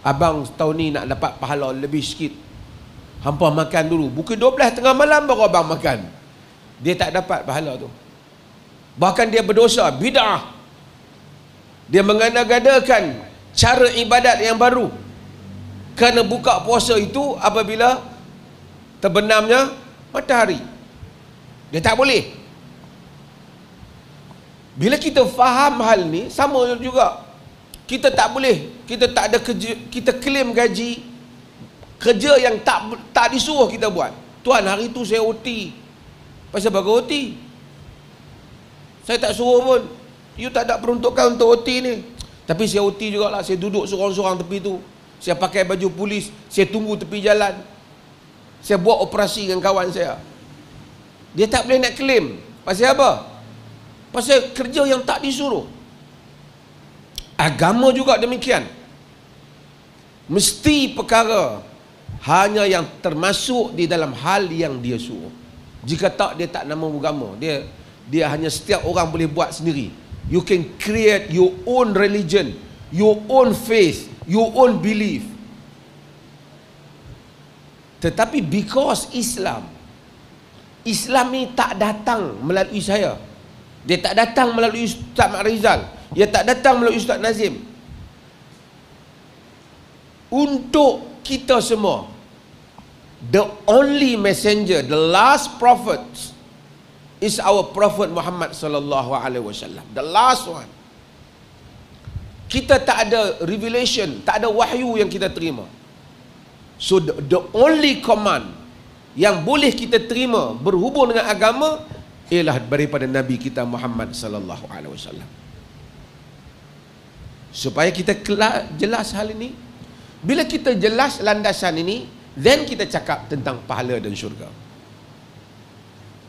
Abang tahun ni nak dapat pahala lebih sikit, hampa makan dulu. Pukul 12 tengah malam baru abang makan. Dia tak dapat pahala tu. Bahkan dia berdosa, bid'ah. Dia mengada-gadakan cara ibadat yang baru. Kerana buka puasa itu apabila terbenamnya matahari. Dia tak boleh. Bila kita faham hal ni, sama juga. Kita tak boleh, kita tak ada kerja, kita claim gaji kerja yang tak disuruh kita buat. Tuan, hari tu saya OT. Pasal bagi OT? Saya tak suruh pun. You tak ada peruntukan untuk OT ni. Tapi saya OT jugalah. Saya duduk seorang-seorang tepi tu. Saya pakai baju polis. Saya tunggu tepi jalan. Saya buat operasi dengan kawan saya. Dia tak boleh nak claim. Pasal apa? Pasal kerja yang tak disuruh. Agama juga demikian. Mesti perkara hanya yang termasuk di dalam hal yang dia suruh. Jika tak, dia tak nama agama. Dia hanya setiap orang boleh buat sendiri. You can create your own religion, your own faith, your own belief. Tetapi because Islam ni tak datang melalui saya. Dia tak datang melalui Ustaz Mat Rizal. Dia tak datang melalui Ustaz Nazim. Untuk kita semua, the only messenger, the last prophet is our Prophet Muhammad sallallahu alaihi wasallam. The last one. Kita tak ada revelation, tak ada wahyu yang kita terima. So the only command yang boleh kita terima berhubung dengan agama ialah daripada Nabi kita Muhammad sallallahu alaihi wasallam. Supaya kita jelas hal ini, bila kita jelas landasan ini, then kita cakap tentang pahala dan syurga,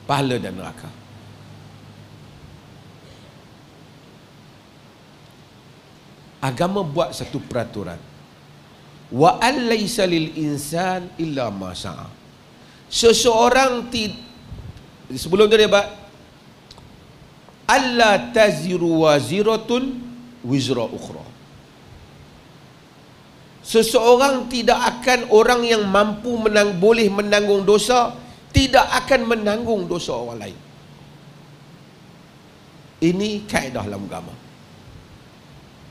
pahala dan neraka. Agama buat satu peraturan. Wa an laisa lil insan illa ma sa'a. Seseorang sebelum tu dia buat alla taziru waziratun wizra ukhra. Seseorang tidak akan, orang yang mampu boleh menanggung dosa, tidak akan menanggung dosa orang lain. Ini kaedah dalam agama.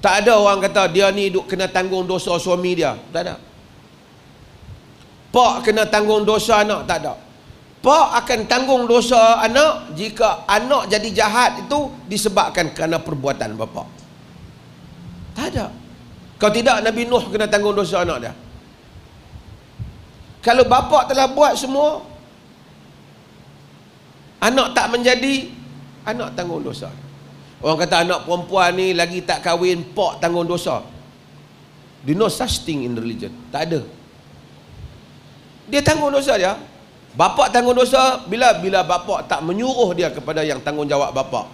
Tak ada orang kata dia ni duk kena tanggung dosa suami dia. Tak ada. Pak kena tanggung dosa anak. Tak ada. Pak akan tanggung dosa anak jika anak jadi jahat itu disebabkan kerana perbuatan bapa. Tak ada. Kalau tidak, Nabi Nuh kena tanggung dosa anak dia. Kalau bapa telah buat semua, anak tak menjadi, anak tanggung dosa. Orang kata anak perempuan ni lagi tak kahwin, pak tanggung dosa. There no such thing in religion. Tak ada. Dia tanggung dosa dia. Bapa tanggung dosa bila bapa tak menyuruh dia kepada yang tanggungjawab bapa,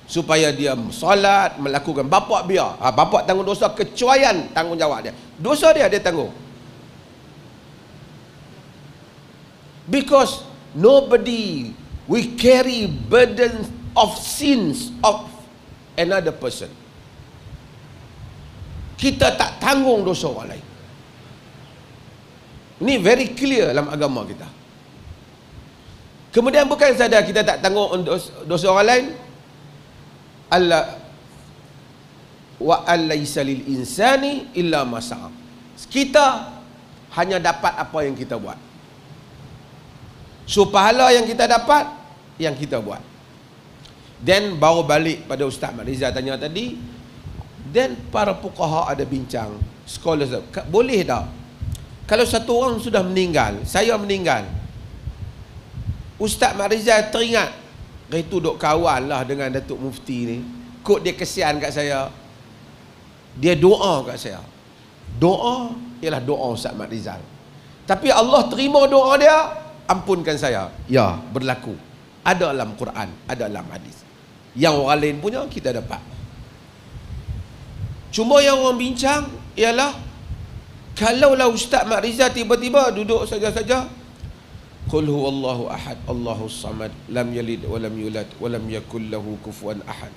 supaya dia solat, melakukan, bapa biar. Bapa tanggung dosa kecuaian tanggungjawab dia. Dosa dia tanggung. Because nobody we carry burden of sins of another person. Kita tak tanggung dosa orang lain. Ini very clear dalam agama kita. Kemudian bukan saja kita tak tanggung dosa orang lain, Allah wa alaysa lil insani illa ma sa'a. Kita hanya dapat apa yang kita buat. So pahala yang kita dapat, yang kita buat. Then baru balik pada Ustaz Mat Rizal tanya tadi. Then para fuqaha ada bincang, scholars, boleh tak kalau satu orang sudah meninggal, saya meninggal, Ustaz Mat Rizal teringat, itu duk kawan lah dengan Datuk Mufti ni, kot dia kesian kat saya, dia doa kat saya. Doa ialah doa Ustaz Mat Rizal, tapi Allah terima doa dia, ampunkan saya. Ya, berlaku. Ada dalam Quran, ada dalam hadis. Yang orang lain punya kita dapat. Cuma yang orang bincang ialah kalaulah Ustaz Mak Rizal tiba-tiba duduk saja-saja, qul huwallahu ahad, Allahus samad, lam yalid wa lam yulad wa lam yakul lahu kufuwan ahad.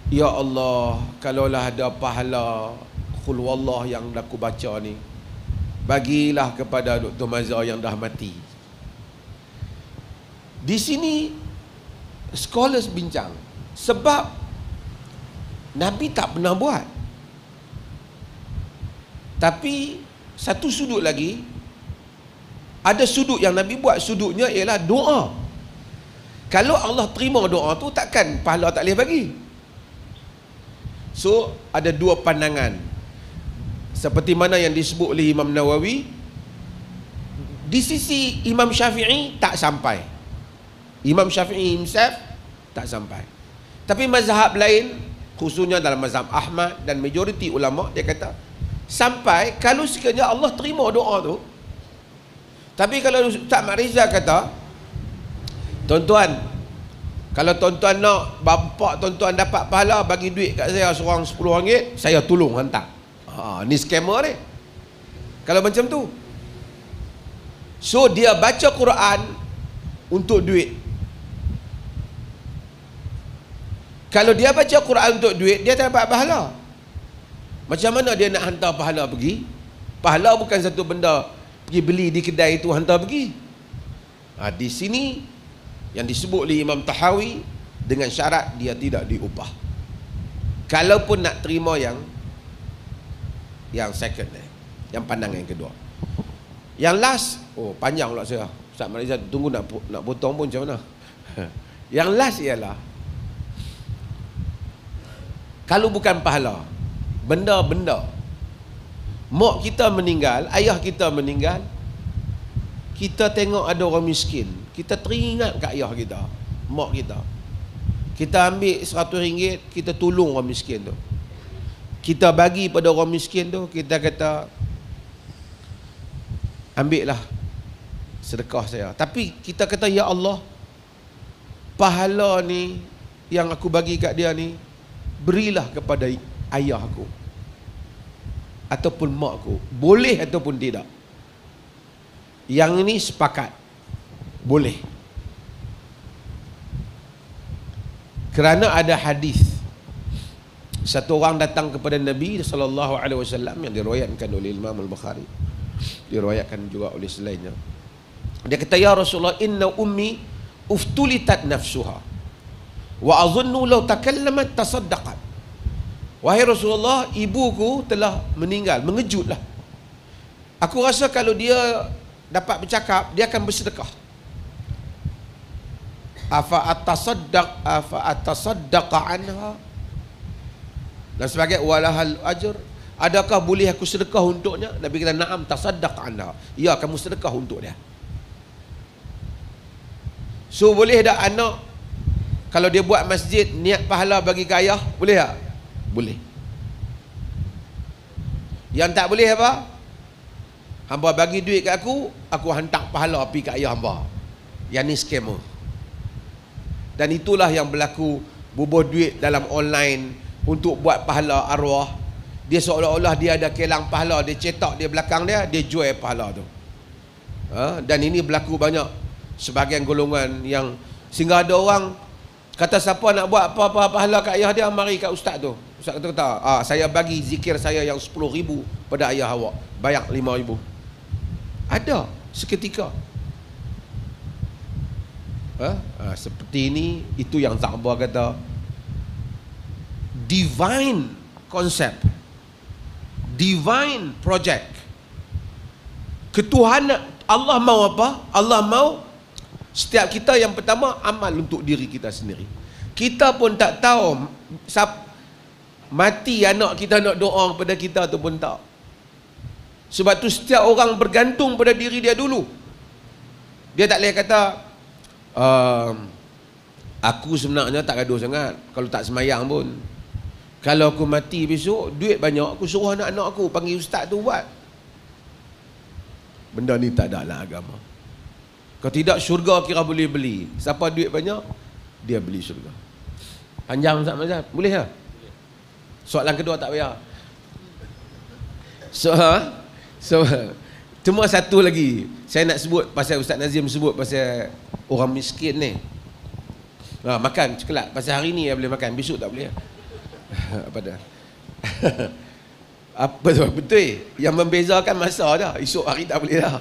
Ya Allah, kalaulah ada pahala qul huwallah yang aku baca ni, bagilah kepada Dr. Mazhar yang dah mati. Di sini scholars bincang sebab Nabi tak pernah buat. Tapi satu sudut lagi, ada sudut yang Nabi buat, sudutnya ialah doa. Kalau Allah terima doa tu, takkan pahala tak boleh bagi. So ada dua pandangan, seperti mana yang disebut oleh Imam Nawawi. Di sisi Imam Syafi'i tak sampai, Imam Syafi'i himself tak sampai. Tapi mazhab lain, khususnya dalam mazhab Ahmad dan majoriti ulama, dia kata sampai kalau sekiranya Allah terima doa tu. Tapi kalau Ustaz Mak Rizal kata, tuan-tuan, kalau tuan-tuan nak bapak tuan-tuan dapat pahala, bagi duit kat saya seorang RM10, saya tolong hantar. Ni scammer ni kalau macam tu. So dia baca Quran untuk duit. Kalau dia baca Quran untuk duit, dia tak dapat pahala. Macam mana dia nak hantar pahala pergi? Pahala bukan satu benda pergi beli di kedai itu hantar pergi. Di sini yang disebut oleh Imam Tahawi, dengan syarat dia tidak diupah. Kalaupun nak terima yang second ni, yang pandangan yang kedua. Yang last, panjang pula saya. Ustaz Mak Rizal tunggu nak potong pun macam mana. Yang last ialah, kalau bukan pahala, benda-benda, mak kita meninggal, ayah kita meninggal, kita tengok ada orang miskin, kita teringat kat ayah kita, mak kita, kita ambil RM100, kita tolong orang miskin tu, kita bagi pada orang miskin tu, kita kata ambillah sedekah saya. Tapi kita kata, ya Allah, pahala ni yang aku bagi kat dia ni, berilah kepada ayah aku ataupun mak aku. Boleh ataupun tidak? Yang ini sepakat boleh, kerana ada hadis satu orang datang kepada Nabi SAW yang diriwayatkan oleh Imam Al-Bukhari, diriwayatkan juga oleh selainnya. Dia kata, ya Rasulullah, inna ummi uftulitat nafsuha wa azunnu law takallamat tasaddaqat. Wahai Rasulullah, ibuku telah meninggal, mengejutlah. Aku rasa kalau dia dapat bercakap, dia akan bersedekah. Afa atasaddaqa anha, dan sebagai walahal ajr, adakah boleh aku sedekah untuknya? Nabi kata, na'am tasaddaq anha, ya, kamu sedekah untuk dia. So boleh tak anak kalau dia buat masjid niat pahala bagi ke ayah? Boleh tak? Boleh. Yang tak boleh apa? Hamba bagi duit kat aku hantar pahala pergi kat ayah hamba. Yang ni scammer. Dan itulah yang berlaku, bubuh duit dalam online untuk buat pahala arwah. Dia seolah-olah dia ada kelang pahala, dia cetak di belakang dia, dia jual pahala tu. Dan ini berlaku banyak sebahagian golongan yang, sehingga ada orang kata, siapa nak buat apa-apa pahala kat ayah dia, mari kat ustaz tu. Ustaz kata, saya bagi zikir saya yang 10,000 pada ayah awak, bayar 5,000. Ada seketika. Seperti ini, itu yang Za'bar kata divine concept, divine project. Ketuhanan Allah mau apa? Allah mau setiap kita yang pertama amal untuk diri kita sendiri. Kita pun tak tahu mati anak kita nak doa kepada kita tu pun tak. Sebab tu setiap orang bergantung pada diri dia dulu. Dia tak boleh kata, aku sebenarnya tak gaduh sangat kalau tak semayang pun. Kalau aku mati besok, duit banyak, aku suruh anak-anak aku panggil ustaz tu buat. Benda ni tak ada dalam agama. Kalau tidak, syurga kira boleh beli. Siapa duit banyak, dia beli syurga. Panjang Ustaz Mazhab? Boleh tak? Soalan kedua tak payah. So cuma satu lagi saya nak sebut pasal Ustaz Nazim sebut pasal orang miskin ni. Makan coklat pasal hari ni boleh makan, besok tak boleh. Apa dah? Apa tu? Betul. Yang membezakan masa dah. Esok hari tak boleh dah.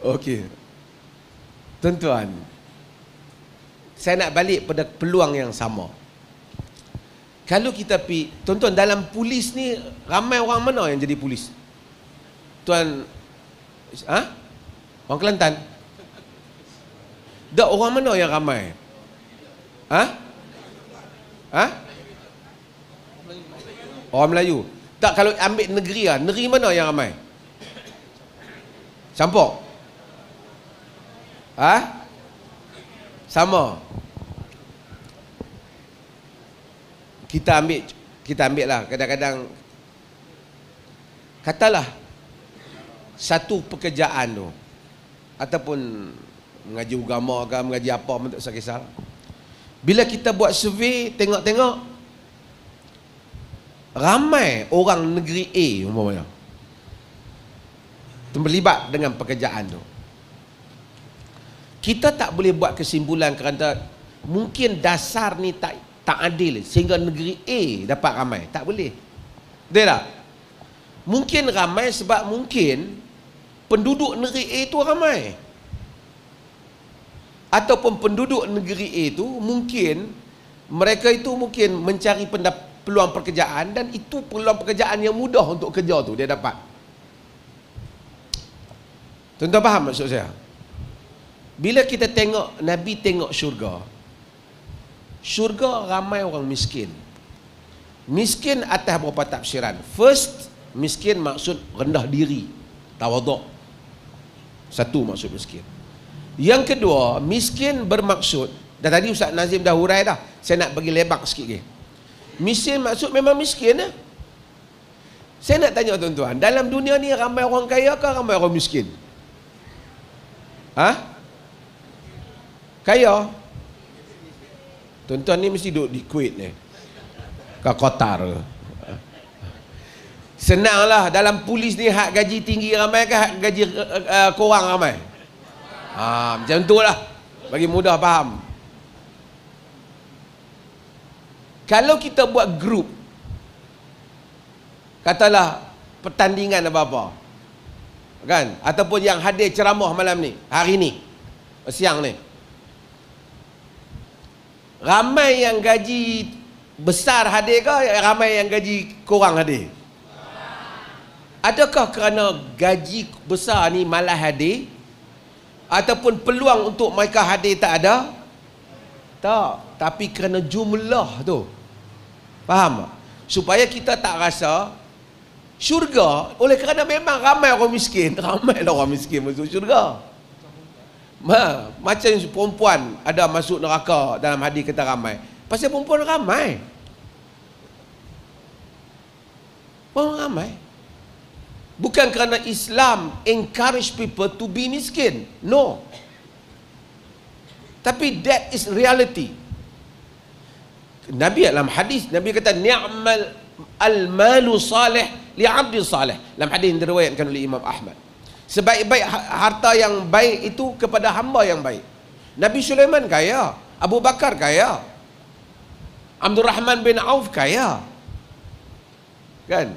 Okey. Tuan-tuan, saya nak balik pada peluang yang sama. Kalau kita pergi, tuan-tuan, dalam polis ni ramai orang mana yang jadi polis? Tuan, orang Kelantan? Tak, orang mana yang ramai? Orang Melayu. Tak, kalau ambil negeri lah, negeri mana yang ramai? Campur? Sama. Kita ambil lah, kadang-kadang katalah satu pekerjaan tu ataupun mengaji agama ke mengaji apa pun tak usah kisah. Bila kita buat survey, tengok-tengok ramai orang negeri A umpamanya terlibat dengan pekerjaan tu. Kita tak boleh buat kesimpulan kerana mungkin dasar ni tak adil sehingga negeri A dapat ramai. Tak boleh. Betul tak? Mungkin ramai sebab mungkin penduduk negeri A tu ramai. Ataupun penduduk negeri A tu mungkin mereka itu mungkin mencari peluang pekerjaan dan itu peluang pekerjaan yang mudah untuk kerja tu dia dapat. Tuan-tuan faham maksud saya? Bila kita tengok Nabi tengok syurga, syurga ramai orang miskin. Miskin atas beberapa tafsiran. First, miskin maksud rendah diri, tawaduk. Satu maksud miskin. Yang kedua, miskin bermaksud, dah tadi Ustaz Nazim dah hurai dah, saya nak bagi lebak sikit lagi. Miskin maksud memang miskin lah. Saya nak tanya tuan-tuan, dalam dunia ni ramai orang kaya ke ramai orang miskin? Kaya? Tuan-tuan ni mesti duduk di Kuwait ni, ke Qatar. Senanglah, dalam polis ni hak gaji tinggi ramai ke hak gaji kurang ramai? Macam tu lah, bagi mudah faham. Kalau kita buat grup, katalah pertandingan apa-apa kan, ataupun yang hadir ceramah malam ni, hari ni, siang ni, ramai yang gaji besar hadir ke ramai yang gaji kurang hadir? Adakah kerana gaji besar ni malah hadir ataupun peluang untuk mereka hadir tak ada? Tak, tapi kerana jumlah tu. Faham tak? Supaya kita tak rasa syurga oleh kerana memang ramai orang miskin. Ramai orang miskin masuk syurga. Macam perempuan ada masuk neraka dalam hadis kata ramai. Pasal perempuan ramai. Orang ramai. Bukan kerana Islam encourage people to be miskin. No. Tapi that is reality. Nabi dalam hadis, Nabi kata ni'mal al-malu salih li'abdi salih. Dalam hadis yang diriwayatkan oleh Imam Ahmad. Sebaik-baik harta yang baik itu kepada hamba yang baik. Nabi Sulaiman kaya, Abu Bakar kaya, Abdul Rahman bin Auf kaya. Kan?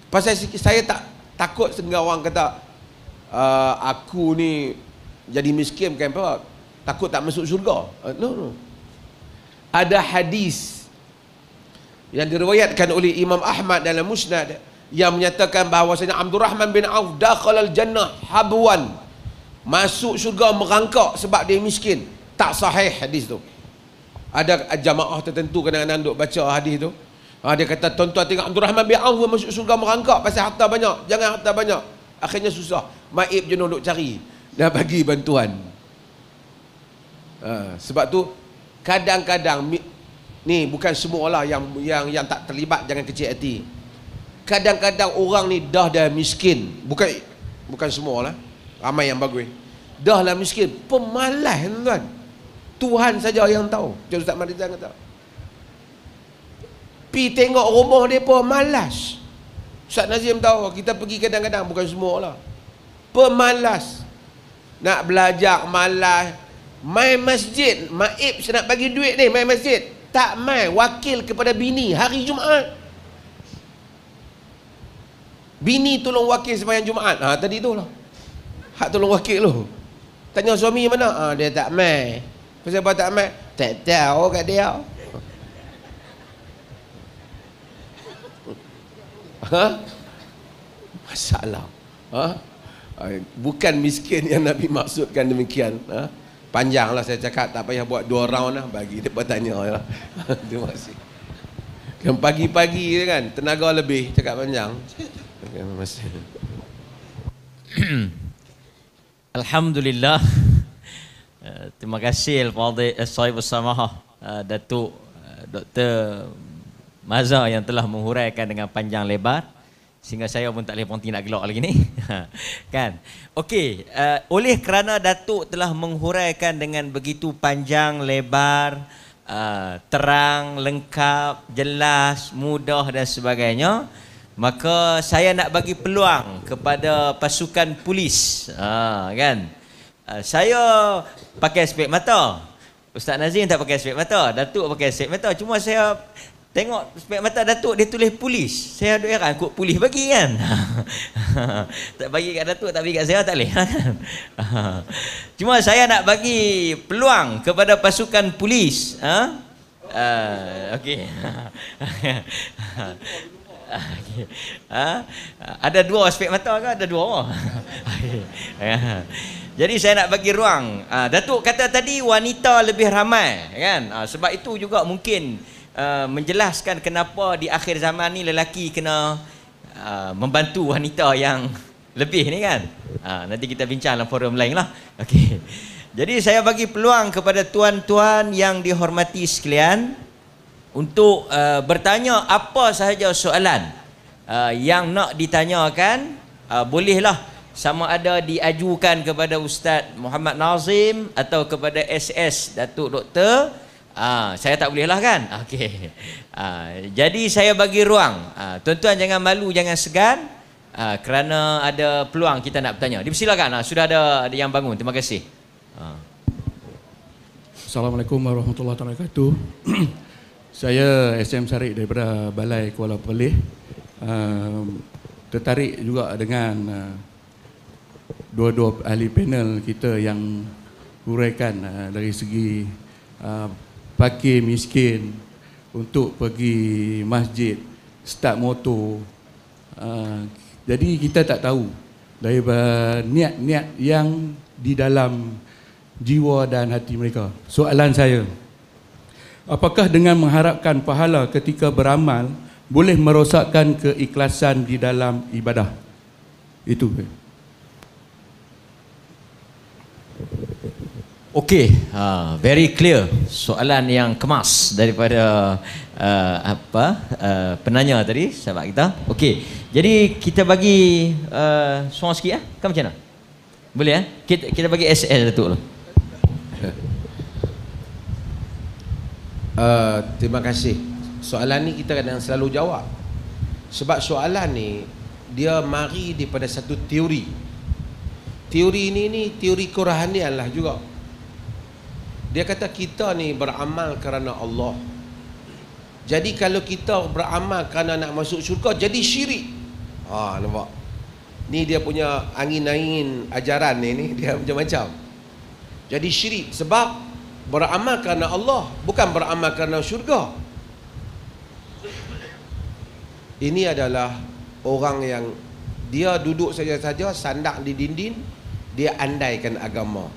Pasal saya takut sehingga orang kata aku ni jadi miskin bukan apa, takut tak masuk syurga. No. Ada hadis yang diriwayatkan oleh Imam Ahmad dalam Musnad yang menyatakan bahawasanya Abdul Rahman bin Auf dakhalal jannah habwan, masuk syurga merangkak sebab dia miskin. Tak sahih hadis tu. Ada jamaah tertentu kadang-kadang duk baca hadis tu. Dia kata tuan-tuan tengok Abdul Rahman bin Auf masuk syurga merangkak pasal harta banyak. Jangan harta banyak. Akhirnya susah. Maib je duk cari dah bagi bantuan. Sebab tu kadang-kadang ni bukan semua lah yang tak terlibat, jangan kecil hati. Kadang-kadang orang ni dah miskin, bukan semua lah, ramai yang bagus, dah lah miskin, pemalas tuan. Tuhan saja yang tahu. Macam Ustaz Marizan kata, pi tengok rumah mereka malas. Ustaz Nazim tahu, kita pergi kadang-kadang, bukan semua lah, pemalas. Nak belajar malas. Main masjid, Maib saya nak bagi duit ni, main masjid. Tak main, wakil kepada bini hari Jumaat. Bini tolong wakil sembahyang Jumaat. Tadi tu lah. Hak tolong wakil tu. Tanya suami mana? Dia tak main. Pasal apa tak main? Tak tahu kat dia. Masalah. Bukan miskin yang Nabi maksudkan demikian. Panjanglah saya cakap, tak payah buat 2 round lah, bagi dia bertanya lah. Terima kasih. Kan pagi-pagi kan, tenaga lebih, cakap panjang. Terima kasih. Alhamdulillah. Terima kasih Al-Fadhil Sahib As-Samahah Datuk Dr. Mazhar yang telah menghuraikan dengan panjang lebar sehingga saya pun tak boleh berhenti nak gelak lagi ni. Kan? Okey, oleh kerana Datuk telah menghuraikan dengan begitu panjang lebar, terang, lengkap, jelas, mudah dan sebagainya, maka saya nak bagi peluang kepada pasukan polis. Kan? Saya pakai spek mata. Ustaz Nazim tak pakai spek mata, Datuk pakai spek mata. Cuma saya tengok spek mata Datuk, dia tulis polis. Saya duk heran, kok polis bagi kan? Tak bagi kat Datuk, tak bagi kat saya, tak boleh kan? Cuma saya nak bagi peluang kepada pasukan polis. Okey. Ada 2 spek mata ke? Ada 2. Jadi saya nak bagi ruang. Datuk kata tadi wanita lebih ramai kan? Sebab itu juga mungkin menjelaskan kenapa di akhir zaman ni lelaki kena membantu wanita yang lebih ni kan. Nanti kita bincang dalam forum lain lah. Okey. Jadi saya bagi peluang kepada tuan-tuan yang dihormati sekalian untuk bertanya apa sahaja soalan yang nak ditanyakan. Bolehlah, sama ada diajukan kepada Ustaz Muhammad Nazim atau kepada SS Datuk Doktor. Saya tak boleh lah kan. Okey. Jadi saya bagi ruang. Tuan-tuan jangan malu, jangan segan, kerana ada peluang kita nak bertanya. Dipersilakan. Sudah ada yang bangun. Terima kasih. Assalamualaikum warahmatullahi wabarakatuh. Saya SM Sarik daripada Balai Kuala Perlis. Tertarik juga dengan dua-dua ahli panel kita yang huraikan dari segi fakir miskin untuk pergi masjid, start motor. Jadi kita tak tahu daripada niat-niat yang di dalam jiwa dan hati mereka. Soalan saya, apakah dengan mengharapkan pahala ketika beramal boleh merosakkan keikhlasan di dalam ibadah? Itu. Okey, very clear. Soalan yang kemas daripada penanya tadi, sahabat kita. Okey, jadi kita bagi soalan sikit kan macam mana? Boleh kita bagi SL Datuk dulu. Terima kasih. Soalan ni kita kadang selalu jawab. Sebab soalan ni dia mari daripada satu teori. Teori ni teori kerohanian lah juga. Dia kata kita ni beramal kerana Allah. Jadi kalau kita beramal kerana nak masuk syurga, jadi syirik. Nampak? Ni dia punya angin-angin ajaran ni dia macam-macam. Jadi syirik sebab beramal kerana Allah, bukan beramal kerana syurga. Ini adalah orang yang dia duduk saja-saja sandak di dinding, dia andaikan agama.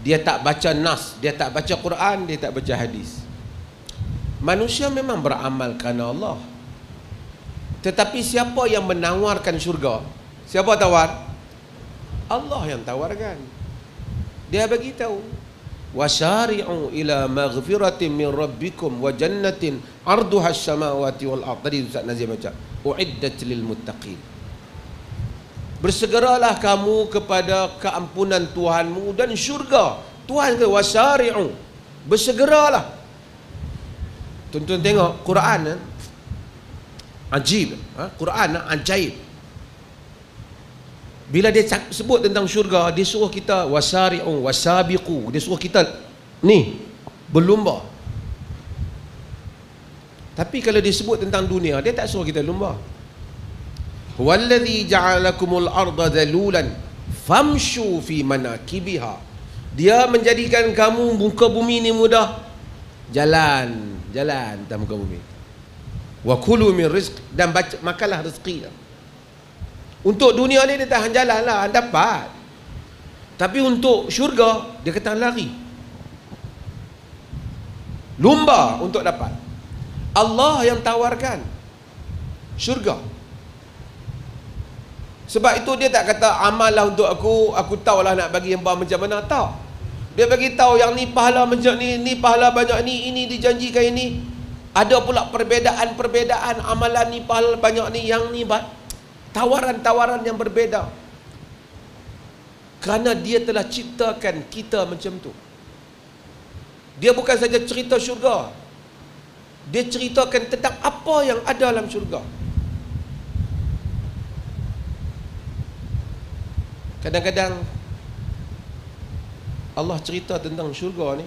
Dia tak baca nas, dia tak baca Quran, dia tak baca hadis. Manusia memang beramal kerana Allah. Tetapi siapa yang menawarkan syurga? Siapa tawar? Allah yang tawarkan. Dia bagi tahu, wasari'u ila maghfiratin min rabbikum wa jannatin 'arduha as-samawati wal ardh. Tadi Ustaz Nazim baca, uiddat lil muttaqin. Bersegeralah kamu kepada keampunan Tuhanmu dan syurga. Tuhan ke wasari'u, bersegeralah. Tuan-tuan tengok Quran ajib, Quran ajaib. Bila dia sebut tentang syurga, dia suruh kita wasari'u wasabiqu, dia suruh kita ni berlumba. Tapi kalau disebut tentang dunia, dia tak suruh kita lumba. Wallazi ja'alakumul arda dhalulan famshu fi manakibiha. Dia menjadikan kamu muka bumi ni mudah. Jalan atas muka bumi. Wa kulu min rizq, dan makanlah rezeki. Untuk dunia ni dia tahan jalan lah, dapat. Tapi untuk syurga, dia kata lari. Lumba untuk dapat. Allah yang tawarkan syurga. Sebab itu dia tak kata amallah untuk aku tahulah nak bagi hamba macam mana. Tak. Dia bagi tahu yang ni pahala macam ni pahala banyak ni, ini dijanjikan ini. Ada pula perbezaan amalan ni pahala banyak ni, yang ni tawaran-tawaran yang berbeza. Kerana dia telah ciptakan kita macam tu. Dia bukan saja cerita syurga, dia ceritakan tentang apa yang ada dalam syurga. Kadang-kadang Allah cerita tentang syurga ni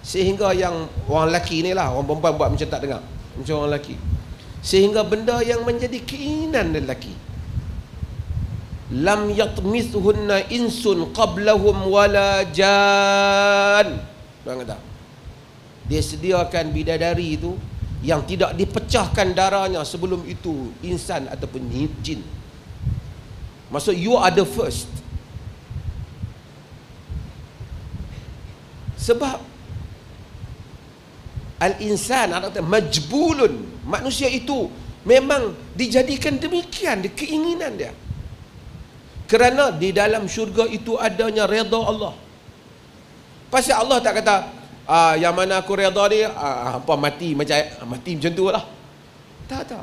sehingga yang orang lelaki ni lah, orang perempuan buat macam tak dengar, macam orang lelaki, sehingga benda yang menjadi keinginan lelaki, lam yatmithunna insun qablahum wala jan. Bang kata dia sediakan bidadari itu yang tidak dipecahkan darahnya sebelum itu insan ataupun jin. Maksud you are the first. Sebab al-insan atau majbulun, manusia itu memang dijadikan demikian, keinginan dia. Kerana di dalam syurga itu adanya redha Allah. Pasal Allah tak kata yang mana aku redha ni apa mati macam tu lah. Tak.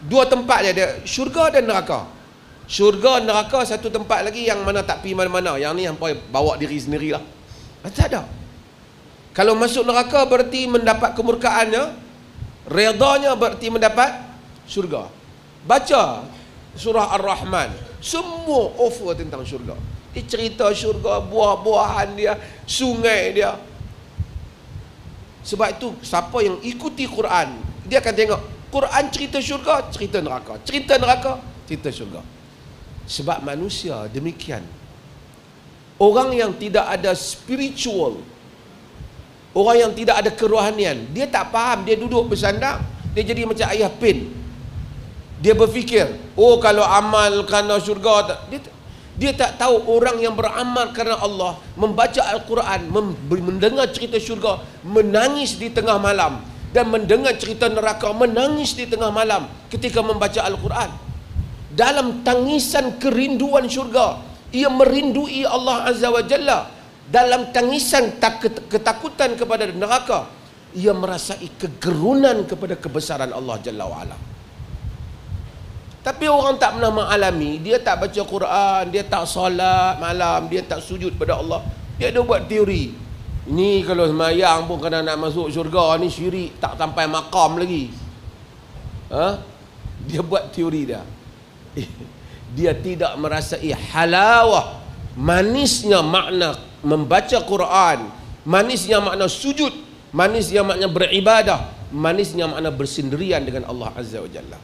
Dua tempat dia ada, syurga dan neraka. Syurga, neraka satu tempat lagi yang mana tak pergi mana-mana. Yang ni hampa bawa diri sendirilah. Tak ada. Kalau masuk neraka berarti mendapat kemurkaannya, redanya berarti mendapat syurga. Baca surah Ar-Rahman, semua offer tentang syurga. Dia cerita syurga, buah-buahan dia, sungai dia. Sebab itu siapa yang ikuti Quran, dia akan tengok Quran cerita syurga, cerita neraka, cerita neraka, cerita syurga. Sebab manusia demikian. Orang yang tidak ada spiritual, orang yang tidak ada kerohanian, dia tak faham, dia duduk bersandar, dia jadi macam ayah pin. Dia berfikir, oh kalau amal kerana syurga, dia tak tahu orang yang beramal kerana Allah, membaca Al-Quran, mendengar cerita syurga, menangis di tengah malam, dan mendengar cerita neraka, menangis di tengah malam ketika membaca Al-Quran. Dalam tangisan kerinduan syurga, ia merindui Allah Azza wa Jalla. Dalam tangisan ketakutan kepada neraka, ia merasai kegerunan kepada kebesaran Allah Jalla wa'ala. Tapi orang tak pernah mengalami, dia tak baca Quran, dia tak solat malam, dia tak sujud pada Allah, dia ada buat teori. Ni kalau semayang pun kena nak masuk syurga, ni syirik tak sampai makam lagi. Dia buat teori dia. Dia tidak merasai halawah, manisnya makna membaca Quran, manisnya makna sujud, manisnya makna beribadah, manisnya makna bersendirian dengan Allah Azza wa Jalla.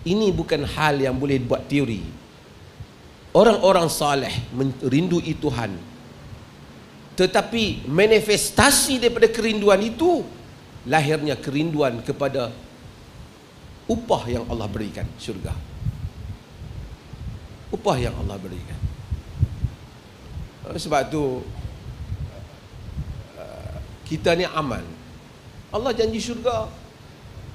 Ini bukan hal yang boleh buat teori. Orang-orang saleh merindui Tuhan, tetapi manifestasi daripada kerinduan itu lahirnya kerinduan kepada upah yang Allah berikan, syurga. Upah yang Allah berikan. Sebab tu kita ni amal, Allah janji syurga,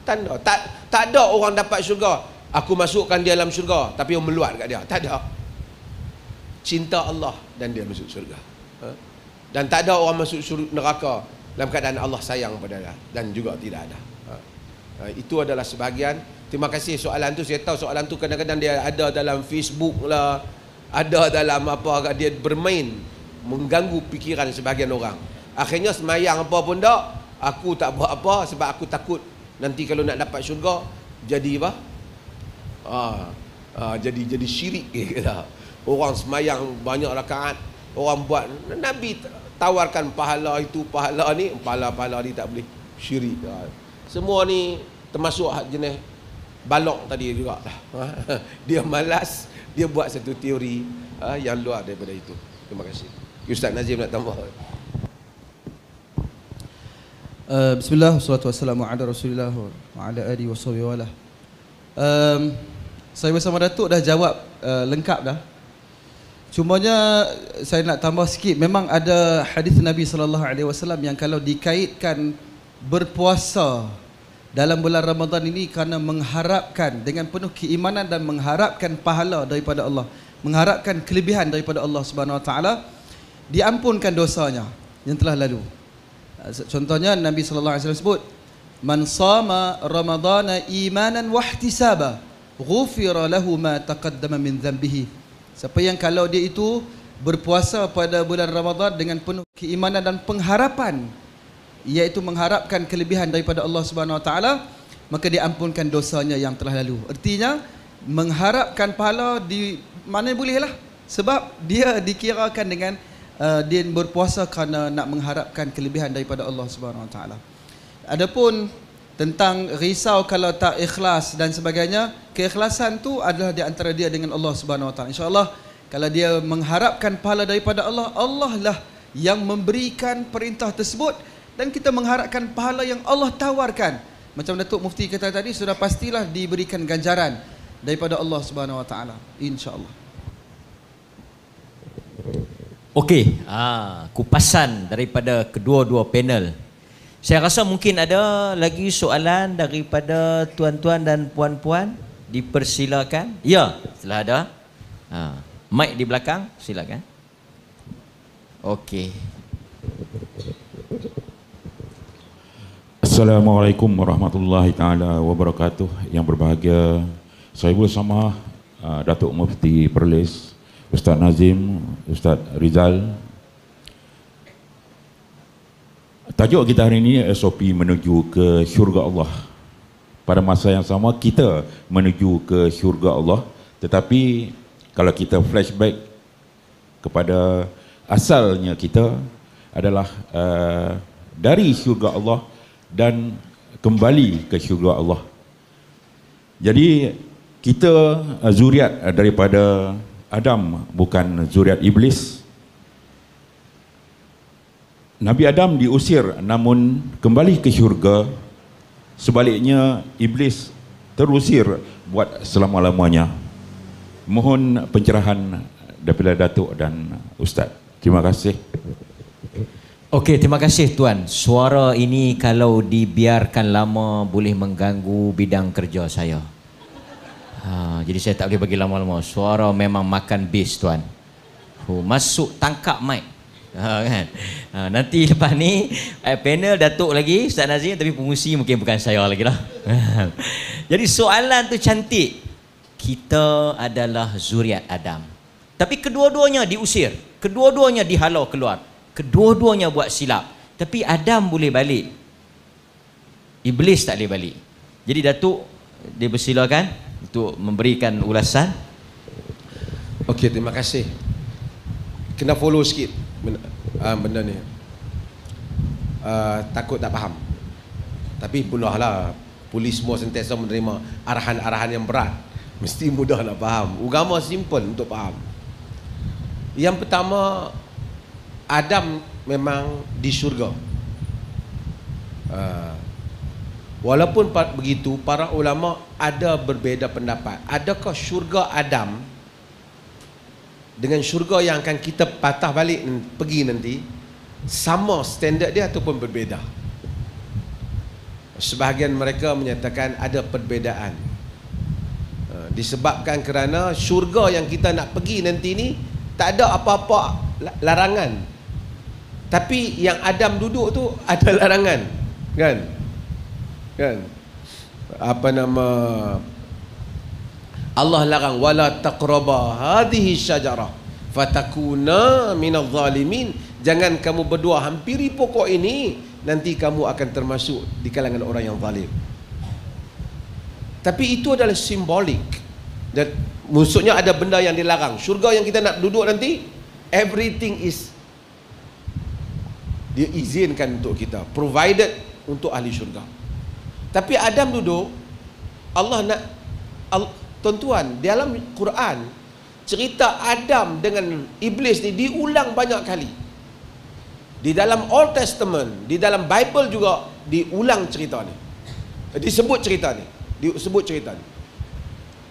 tanda. Tak ada orang dapat syurga, aku masukkan dia dalam syurga tapi meluat kat dia. Tak ada. Cinta Allah dan dia masuk syurga. Dan tak ada orang masuk neraka dalam keadaan Allah sayang pada dia, dan juga tidak ada. Itu adalah sebahagian. Terima kasih soalan tu. Saya tahu soalan tu kadang-kadang dia ada dalam Facebook lah, ada dalam apa, dia bermain, mengganggu fikiran sebahagian orang. Akhirnya semayang apa pun tak, Aku tak buat apa sebab aku takut nanti kalau nak dapat syurga jadi apa? Jadi syirik kata. Orang semayang banyak rakaat, orang buat, Nabi tawarkan pahala itu, pahala ni, pahala ni tak boleh syirik. Semua ni termasuk jenis balok tadi juga. Dia malas, dia buat satu teori yang luar daripada itu. Terima kasih. Ustaz Nazim nak tambah. Bismillah, wassalatu wassalamu ala Rasulillah wa ala alihi wa sahbihi wa lah. Saya bersama Datuk dah jawab lengkap dah. Cumanya saya nak tambah sikit. Memang ada hadis Nabi SAW yang kalau dikaitkan berpuasa dalam bulan Ramadan ini kerana mengharapkan dengan penuh keimanan dan mengharapkan pahala daripada Allah, mengharapkan kelebihan daripada Allah Subhanahu Wa Taala, diampunkan dosanya yang telah lalu. Contohnya Nabi SAW sebut, man sama ramadana imanan wahtisaba ghufira lahu ma taqaddama min dhanbihi. Siapa yang kalau dia itu berpuasa pada bulan Ramadan dengan penuh keimanan dan pengharapan, iaitu mengharapkan kelebihan daripada Allah Subhanahu Wa Taala, maka diampunkan dosanya yang telah lalu. Artinya mengharapkan pahala di mana bolehlah, sebab dia dikirakan dengan dia berpuasa kerana nak mengharapkan kelebihan daripada Allah Subhanahu Wa Taala. Adapun tentang risau kalau tak ikhlas dan sebagainya, keikhlasan tu adalah di antara dia dengan Allah Subhanahu Wa Taala. InsyaAllah kalau dia mengharapkan pahala daripada Allah, Allah lah yang memberikan perintah tersebut, dan kita mengharapkan pahala yang Allah tawarkan. Macam Datuk Mufti kata tadi, sudah pastilah diberikan ganjaran daripada Allah Subhanahu Wa Taala, insya-Allah. Okey, kupasan daripada kedua-dua panel. Saya rasa mungkin ada lagi soalan daripada tuan-tuan dan puan-puan. Dipersilakan. Ya, telah ada. Mic di belakang, silakan. Okey. Assalamualaikum warahmatullahi taala wabarakatuh. Yang berbahagia, saya bersama Datuk Mufti Perlis, Ustaz Nazim, Ustaz Rizal. Tajuk kita hari ini SOP menuju ke syurga Allah. Pada masa yang sama kita menuju ke syurga Allah, tetapi kalau kita flashback kepada asalnya kita adalah dari syurga Allah dan kembali ke syurga Allah. Jadi kita zuriat daripada Adam, bukan zuriat iblis. Nabi Adam diusir namun kembali ke syurga. Sebaliknya iblis terusir buat selama-lamanya. Mohon pencerahan daripada Datuk dan Ustaz. Terima kasih. Okey, terima kasih Tuan. Suara ini kalau dibiarkan lama boleh mengganggu bidang kerja saya. Jadi saya tak boleh bagi lama-lama. Suara memang makan base Tuan. Masuk tangkap mic. Kan? Nanti lepas ni panel Datuk lagi, Ustaz Nazim, tapi pengusi mungkin bukan saya lagi lah. Jadi soalan tu cantik. Kita adalah zuriat Adam, tapi kedua-duanya diusir, kedua-duanya dihalau keluar, kedua-duanya buat silap. Tapi Adam boleh balik, iblis tak boleh balik. Jadi Datuk dipersilakan untuk memberikan ulasan. Okey, terima kasih. Kena follow sikit benda ni. Takut tak faham. Tapi pulahlah, polis semua sentiasa menerima arahan-arahan yang berat. Mesti mudah nak faham. Agama simple untuk faham. Yang pertama, Adam memang di syurga. Walaupun begitu, para ulama ada berbeza pendapat. Adakah syurga Adam dengan syurga yang akan kita patah balik pergi nanti sama standard dia ataupun berbeza? Sebahagian mereka menyatakan ada perbezaan. Disebabkan kerana syurga yang kita nak pergi nanti ni tak ada apa-apa larangan. Tapi yang Adam duduk tu ada larangan. Kan? Apa nama, Allah larang wala taqraba hadhihi syajarah fatakuna minadh zalimin. Jangan kamu berdua hampiri pokok ini, nanti kamu akan termasuk di kalangan orang yang zalim. Tapi itu adalah simbolik. Dan maksudnya ada benda yang dilarang. Syurga yang kita nak duduk nanti, everything is dia izinkan untuk kita, provided untuk ahli syurga. Tapi Adam duduk, Allah nak tuan-tuan, dalam Quran cerita Adam dengan iblis ni diulang banyak kali. Di dalam Old Testament, di dalam Bible juga diulang cerita ni. Disebut cerita ni.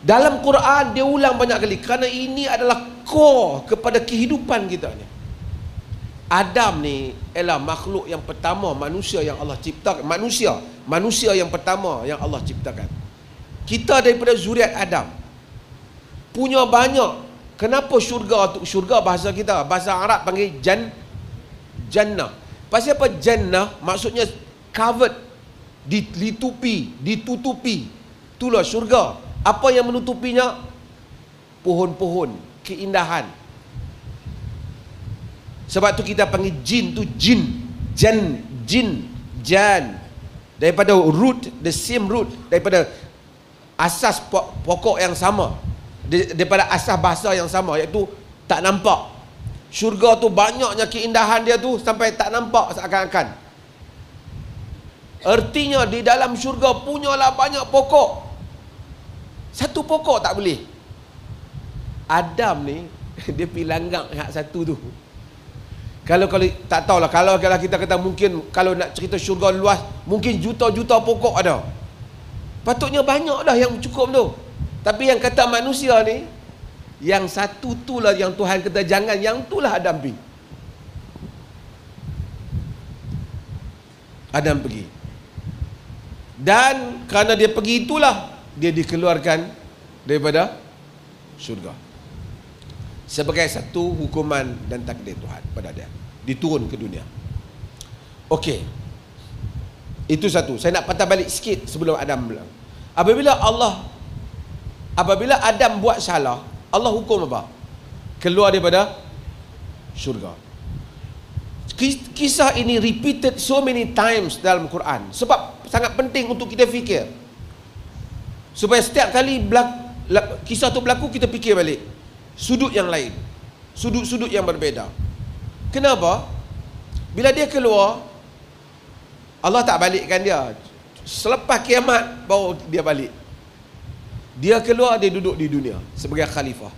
Dalam Quran dia ulang banyak kali kerana ini adalah core kepada kehidupan kita ni. Adam ni ialah makhluk yang pertama, manusia yang Allah ciptakan. Manusia yang pertama yang Allah ciptakan. Kita daripada zuriat Adam. Punya banyak. Kenapa syurga tu? Syurga bahasa kita, bahasa Arab panggil jannah. Pasal apa jannah? Maksudnya covered, ditutupi. Itulah syurga. Apa yang menutupinya? Pohon-pohon, keindahan. Sebab tu kita panggil jin tu jan. Daripada root, the same root, daripada asas pokok yang sama, daripada asas bahasa yang sama, iaitu tak nampak. Syurga tu banyaknya keindahan dia tu sampai tak nampak seakan-akan. Artinya di dalam syurga punyalah banyak pokok. Satu pokok tak boleh. Adam ni dia pergi langgar hak satu tu. Kalau tak tahulah, kalau kita kata mungkin kalau nak cerita syurga luas, mungkin juta-juta pokok ada. Patutnya banyak dah yang cukup tu. Tapi yang kata manusia ni, yang satu tu lah yang Tuhan kata jangan, yang tu lah Adam pergi. Adam pergi. Dan kerana dia pergi itulah dia dikeluarkan daripada syurga. Sebagai satu hukuman dan takdir Tuhan pada dia. Diturun ke dunia. Okey. Itu satu. Saya nak patah balik sikit sebelum Adam bilang. Apabila Adam buat salah, Allah hukum apa? Keluar daripada syurga. Kisah ini repeated so many times dalam Quran. Sebab sangat penting untuk kita fikir. Supaya setiap kali kisah tu berlaku, kita fikir balik sudut yang lain, sudut-sudut yang berbeza. Kenapa? Bila dia keluar, Allah tak balikkan dia. Selepas kiamat baru dia balik. Dia keluar, dia duduk di dunia sebagai khalifah.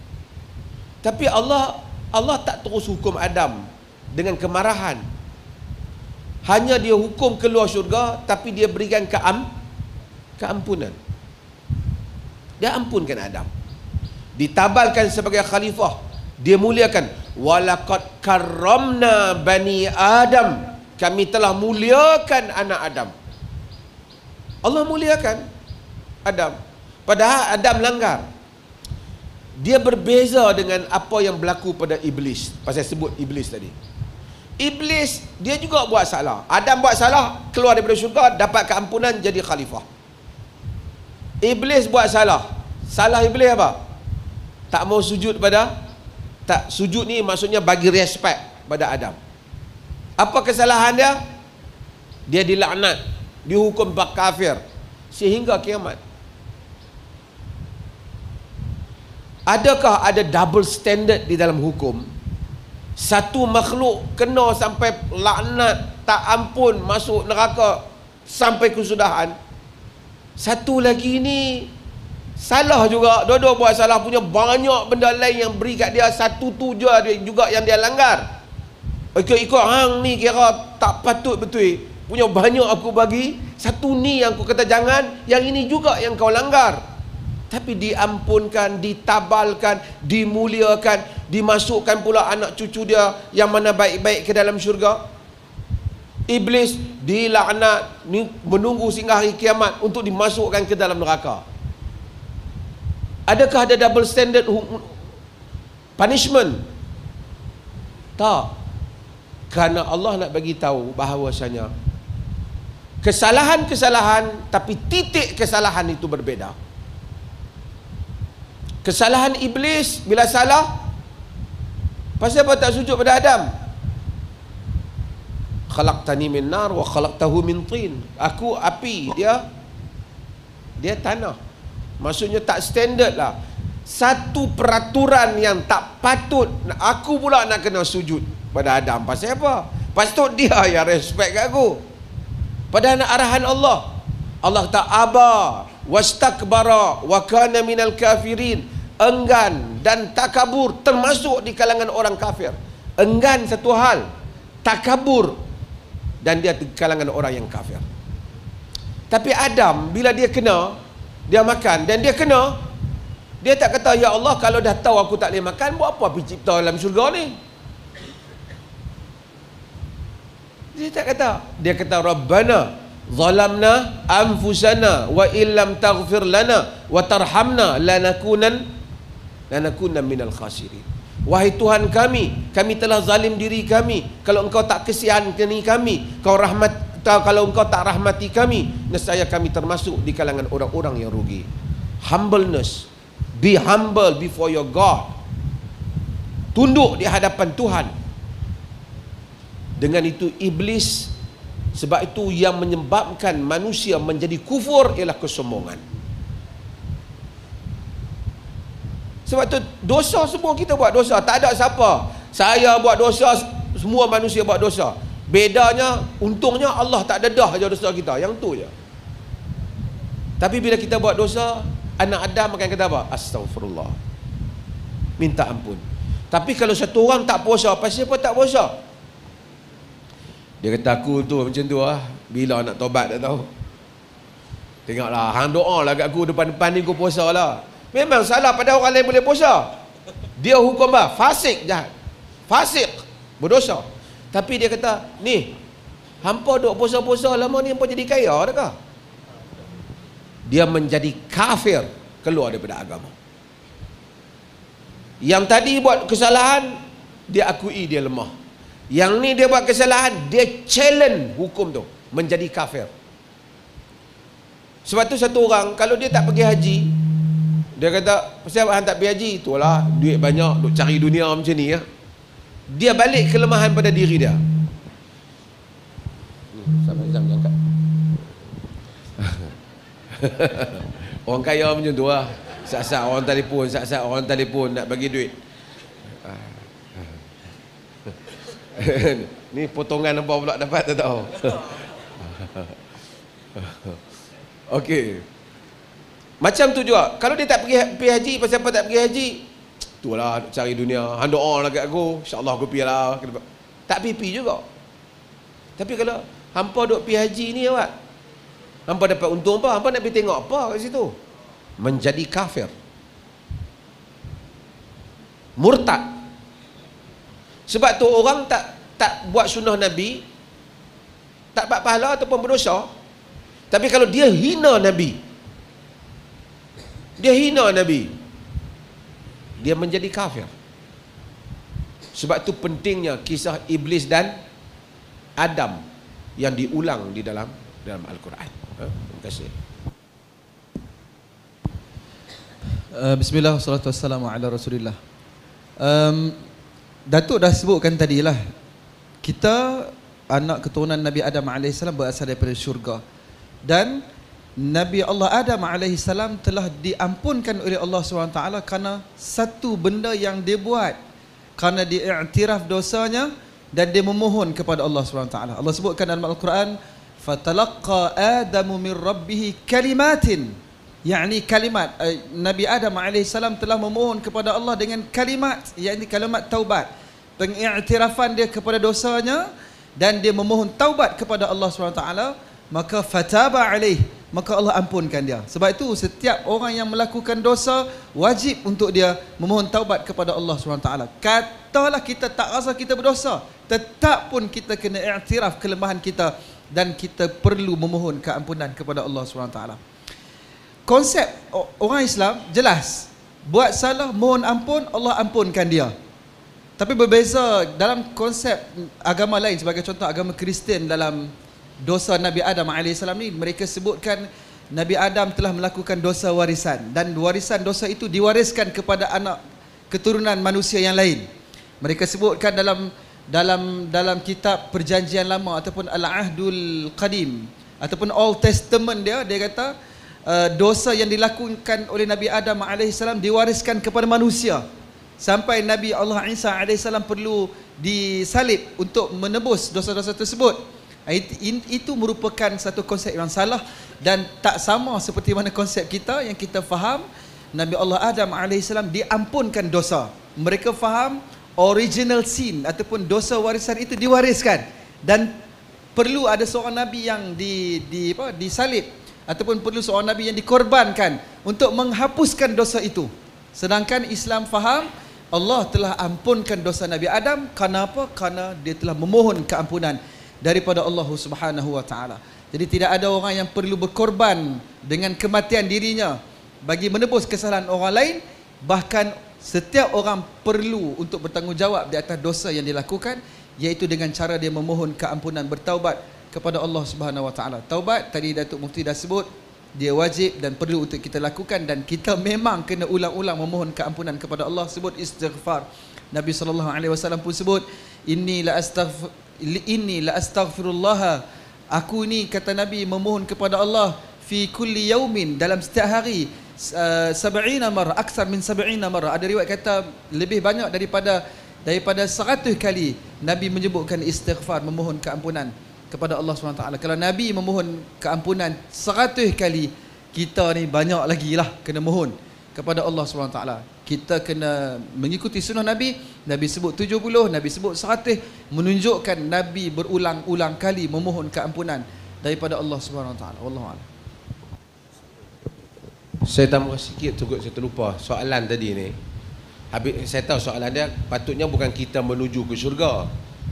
Tapi Allah tak terus hukum Adam dengan kemarahan. Hanya dia hukum keluar syurga, tapi dia berikan keampunan. Dia ampunkan Adam. Ditabalkan sebagai khalifah. Dia muliakan. Walaqad karramna bani Adam. Kami telah muliakan anak Adam. Allah muliakan Adam. Padahal Adam langgar. Dia berbeza dengan apa yang berlaku pada iblis. Pasal sebut iblis tadi. Iblis dia juga buat salah. Adam buat salah, keluar daripada syurga, dapat keampunan, jadi khalifah. Iblis buat salah. Salah iblis apa? Tak mau sujud sujud ni maksudnya bagi respect pada Adam. Apa kesalahan dia? Dia dilaknat, dihukum kafir sehingga kiamat. Adakah ada double standard di dalam hukum? Satu makhluk kena sampai laknat tak ampun, masuk neraka sampai kesudahan. Satu lagi ni salah juga, dua-dua buat salah, punya banyak benda lain yang beri kat dia, satu tu juga yang dia langgar. Ikut hang ni kira tak patut betul. Punya banyak aku bagi, satu ni yang aku kata jangan, yang ini juga yang kau langgar. Tapi diampunkan, ditabalkan, dimuliakan, dimasukkan pula anak cucu dia yang mana baik-baik ke dalam syurga. Iblis dilaknat, menunggu sehingga hari kiamat untuk dimasukkan ke dalam neraka. Adakah ada double standard punishment? Tak. Kerana Allah nak bagi tahu bahawasanya kesalahan-kesalahan, tapi titik kesalahan itu berbeza. Kesalahan iblis bila salah, pasal apa tak sujud pada Adam? khalaqtani min nar wa khalaqtahu min tin. Aku api, dia tanah. Maksudnya tak standard lah. Satu peraturan yang tak patut aku pula nak kena sujud pada Adam. Pasal apa? Patut dia yang respect kat aku. Padahal nak arahan Allah. Allah tak aba wastakbara wa kana minal kafirin. Enggan dan takabur, termasuk di kalangan orang kafir. Enggan satu hal, takabur, dan dia di kalangan orang yang kafir. Tapi Adam bila dia kena, dia makan dan dia kena, dia tak kata ya Allah kalau dah tahu aku tak boleh makan, buat apa pergi cipta dalam syurga ni? Dia tak kata. Dia kata Rabbana zalamna anfusana wa illam taghfir lana wa tarhamna lanakunanna minal khasirin. Wahai Tuhan kami telah zalim diri kami. Kalau engkau tak kasihani kami, kalau engkau tak rahmati kami, nescaya kami termasuk di kalangan orang-orang yang rugi. Humbleness. Be humble before your God. Tunduk di hadapan Tuhan. Dengan itu iblis, sebab itu yang menyebabkan manusia menjadi kufur ialah kesombongan. Sebab tu dosa, semua kita buat dosa. Tak ada siapa. Saya buat dosa, semua manusia buat dosa. Bedanya, untungnya Allah tak dedah aja dosa kita. Yang tu je. Tapi bila kita buat dosa, anak Adam akan kata apa? Astaghfirullah. Minta ampun. Tapi kalau satu orang tak puasa, pasal apa tak puasa? Dia kata aku tu macam tu lah. Bila nak tobat tak tahu. Tengoklah, hang doa lah kat aku depan-depan ni aku puasa lah. Memang salah pada orang lain boleh puasa. Dia hukum apa? Fasik jahat. Fasik. Berdosa. Tapi dia kata, ni, hampa duk puasa-puasa lama ni hampa jadi kaya adakah? Dia menjadi kafir, keluar daripada agama. Yang tadi buat kesalahan, dia akui dia lemah. Yang ni dia buat kesalahan, dia challenge hukum tu, menjadi kafir. Sebab tu satu orang, kalau dia tak pergi haji, dia kata, pasal hang tak pergi haji? Itulah, duit banyak, duk cari dunia macam ni ya. Dia balik kelemahan pada diri dia. Sampai Zam angkat. Orang kaya macam tu lah. Sat-sat orang telefon, sat-sat orang telefon nak bagi duit. Ni potongan apa pula dapat tak tahu. Okey. Macam tu juga. Kalau dia tak pergi haji, pasal apa tak pergi haji? Itulah cari dunia. Hang doa lah kat aku, insya-Allah aku pergi lah. Tak pergi juga. Tapi kalau hampa duk pergi haji ni awak, hampa dapat untung apa? Hampa nak pergi tengok apa kat situ? Menjadi kafir. Murtad. Sebab tu orang tak buat sunnah Nabi, tak dapat pahala ataupun berdosa. Tapi kalau dia hina Nabi, dia menjadi kafir. Sebab tu pentingnya kisah iblis dan Adam yang diulang di dalam Al-Quran. Terima kasih. Bismillah, wassalatu wassalamu ala Rasulillah. Datuk dah sebutkan tadilah, kita anak keturunan Nabi Adam AS berasal daripada syurga. Dan Nabi Allah Adam AS telah diampunkan oleh Allah SWT kerana satu benda yang dia buat, kerana dia iktiraf dosanya dan dia memohon kepada Allah SWT. Allah sebutkan dalam Al-Quran, fatalaqqa Adamu min rabbih kalimatin, yakni kalimat. Nabi Adam AS telah memohon kepada Allah dengan kalimat, yakni kalimat taubat, pengiktirafan dia kepada dosanya, dan dia memohon taubat kepada Allah SWT, maka fataba alaih, maka Allah ampunkan dia. Sebab itu setiap orang yang melakukan dosa wajib untuk dia memohon taubat kepada Allah SWT. Katalah kita tak rasa kita berdosa, tetap pun kita kena iktiraf kelemahan kita dan kita perlu memohon keampunan kepada Allah SWT. Konsep orang Islam jelas, buat salah mohon ampun, Allah ampunkan dia. Tapi berbeza dalam konsep agama lain, sebagai contoh agama Kristian, dalam dosa Nabi Adam AS ni, mereka sebutkan Nabi Adam telah melakukan dosa warisan, dan warisan dosa itu diwariskan kepada anak keturunan manusia yang lain. Mereka sebutkan dalam dalam kitab Perjanjian Lama ataupun Al-Ahdul Qadim ataupun Old Testament dia kata dosa yang dilakukan oleh Nabi Adam alaihissalam diwariskan kepada manusia sampai Nabi Allah Isa alaihissalam perlu disalib untuk menebus dosa-dosa tersebut. Itu merupakan satu konsep yang salah dan tak sama seperti mana konsep kita yang kita faham Nabi Allah Adam alaihissalam diampunkan dosa. Mereka faham original sin ataupun dosa warisan itu diwariskan dan perlu ada seorang nabi yang disalib ataupun perlu seorang nabi yang dikorbankan untuk menghapuskan dosa itu. Sedangkan Islam faham Allah telah ampunkan dosa Nabi Adam. Kenapa? Kerana dia telah memohon keampunan daripada Allah Subhanahu wa taala. Jadi tidak ada orang yang perlu berkorban dengan kematian dirinya bagi menebus kesalahan orang lain. Bahkan setiap orang perlu untuk bertanggungjawab di atas dosa yang dilakukan, iaitu dengan cara dia memohon keampunan, bertaubat kepada Allah Subhanahu wa taala. Taubat tadi Datuk Mufti dah sebut, dia wajib dan perlu untuk kita lakukan dan kita memang kena ulang-ulang memohon keampunan kepada Allah. Sebut istighfar. Nabi SAW pun sebut, inni la astaghfirullah. Aku ni, kata Nabi, memohon kepada Allah fi kulli yaumin, dalam setiap hari, 70 marrah, aksar min 70 marrah. Ada riwayat kata lebih banyak daripada 100 kali Nabi menyebutkan istighfar, memohon keampunan kepada Allah SWT. Kalau Nabi memohon keampunan 100 kali, kita ni banyak lagi lah kena mohon kepada Allah SWT. Kita kena mengikuti sunnah Nabi. Nabi sebut 70, Nabi sebut 100, menunjukkan Nabi berulang-ulang kali memohon keampunan daripada Allah SWT. Wallahu a'lam. Saya tambah sikit tu, saya terlupa soalan tadi ni. Habis saya tahu soalan dia patutnya bukan kita menuju ke syurga,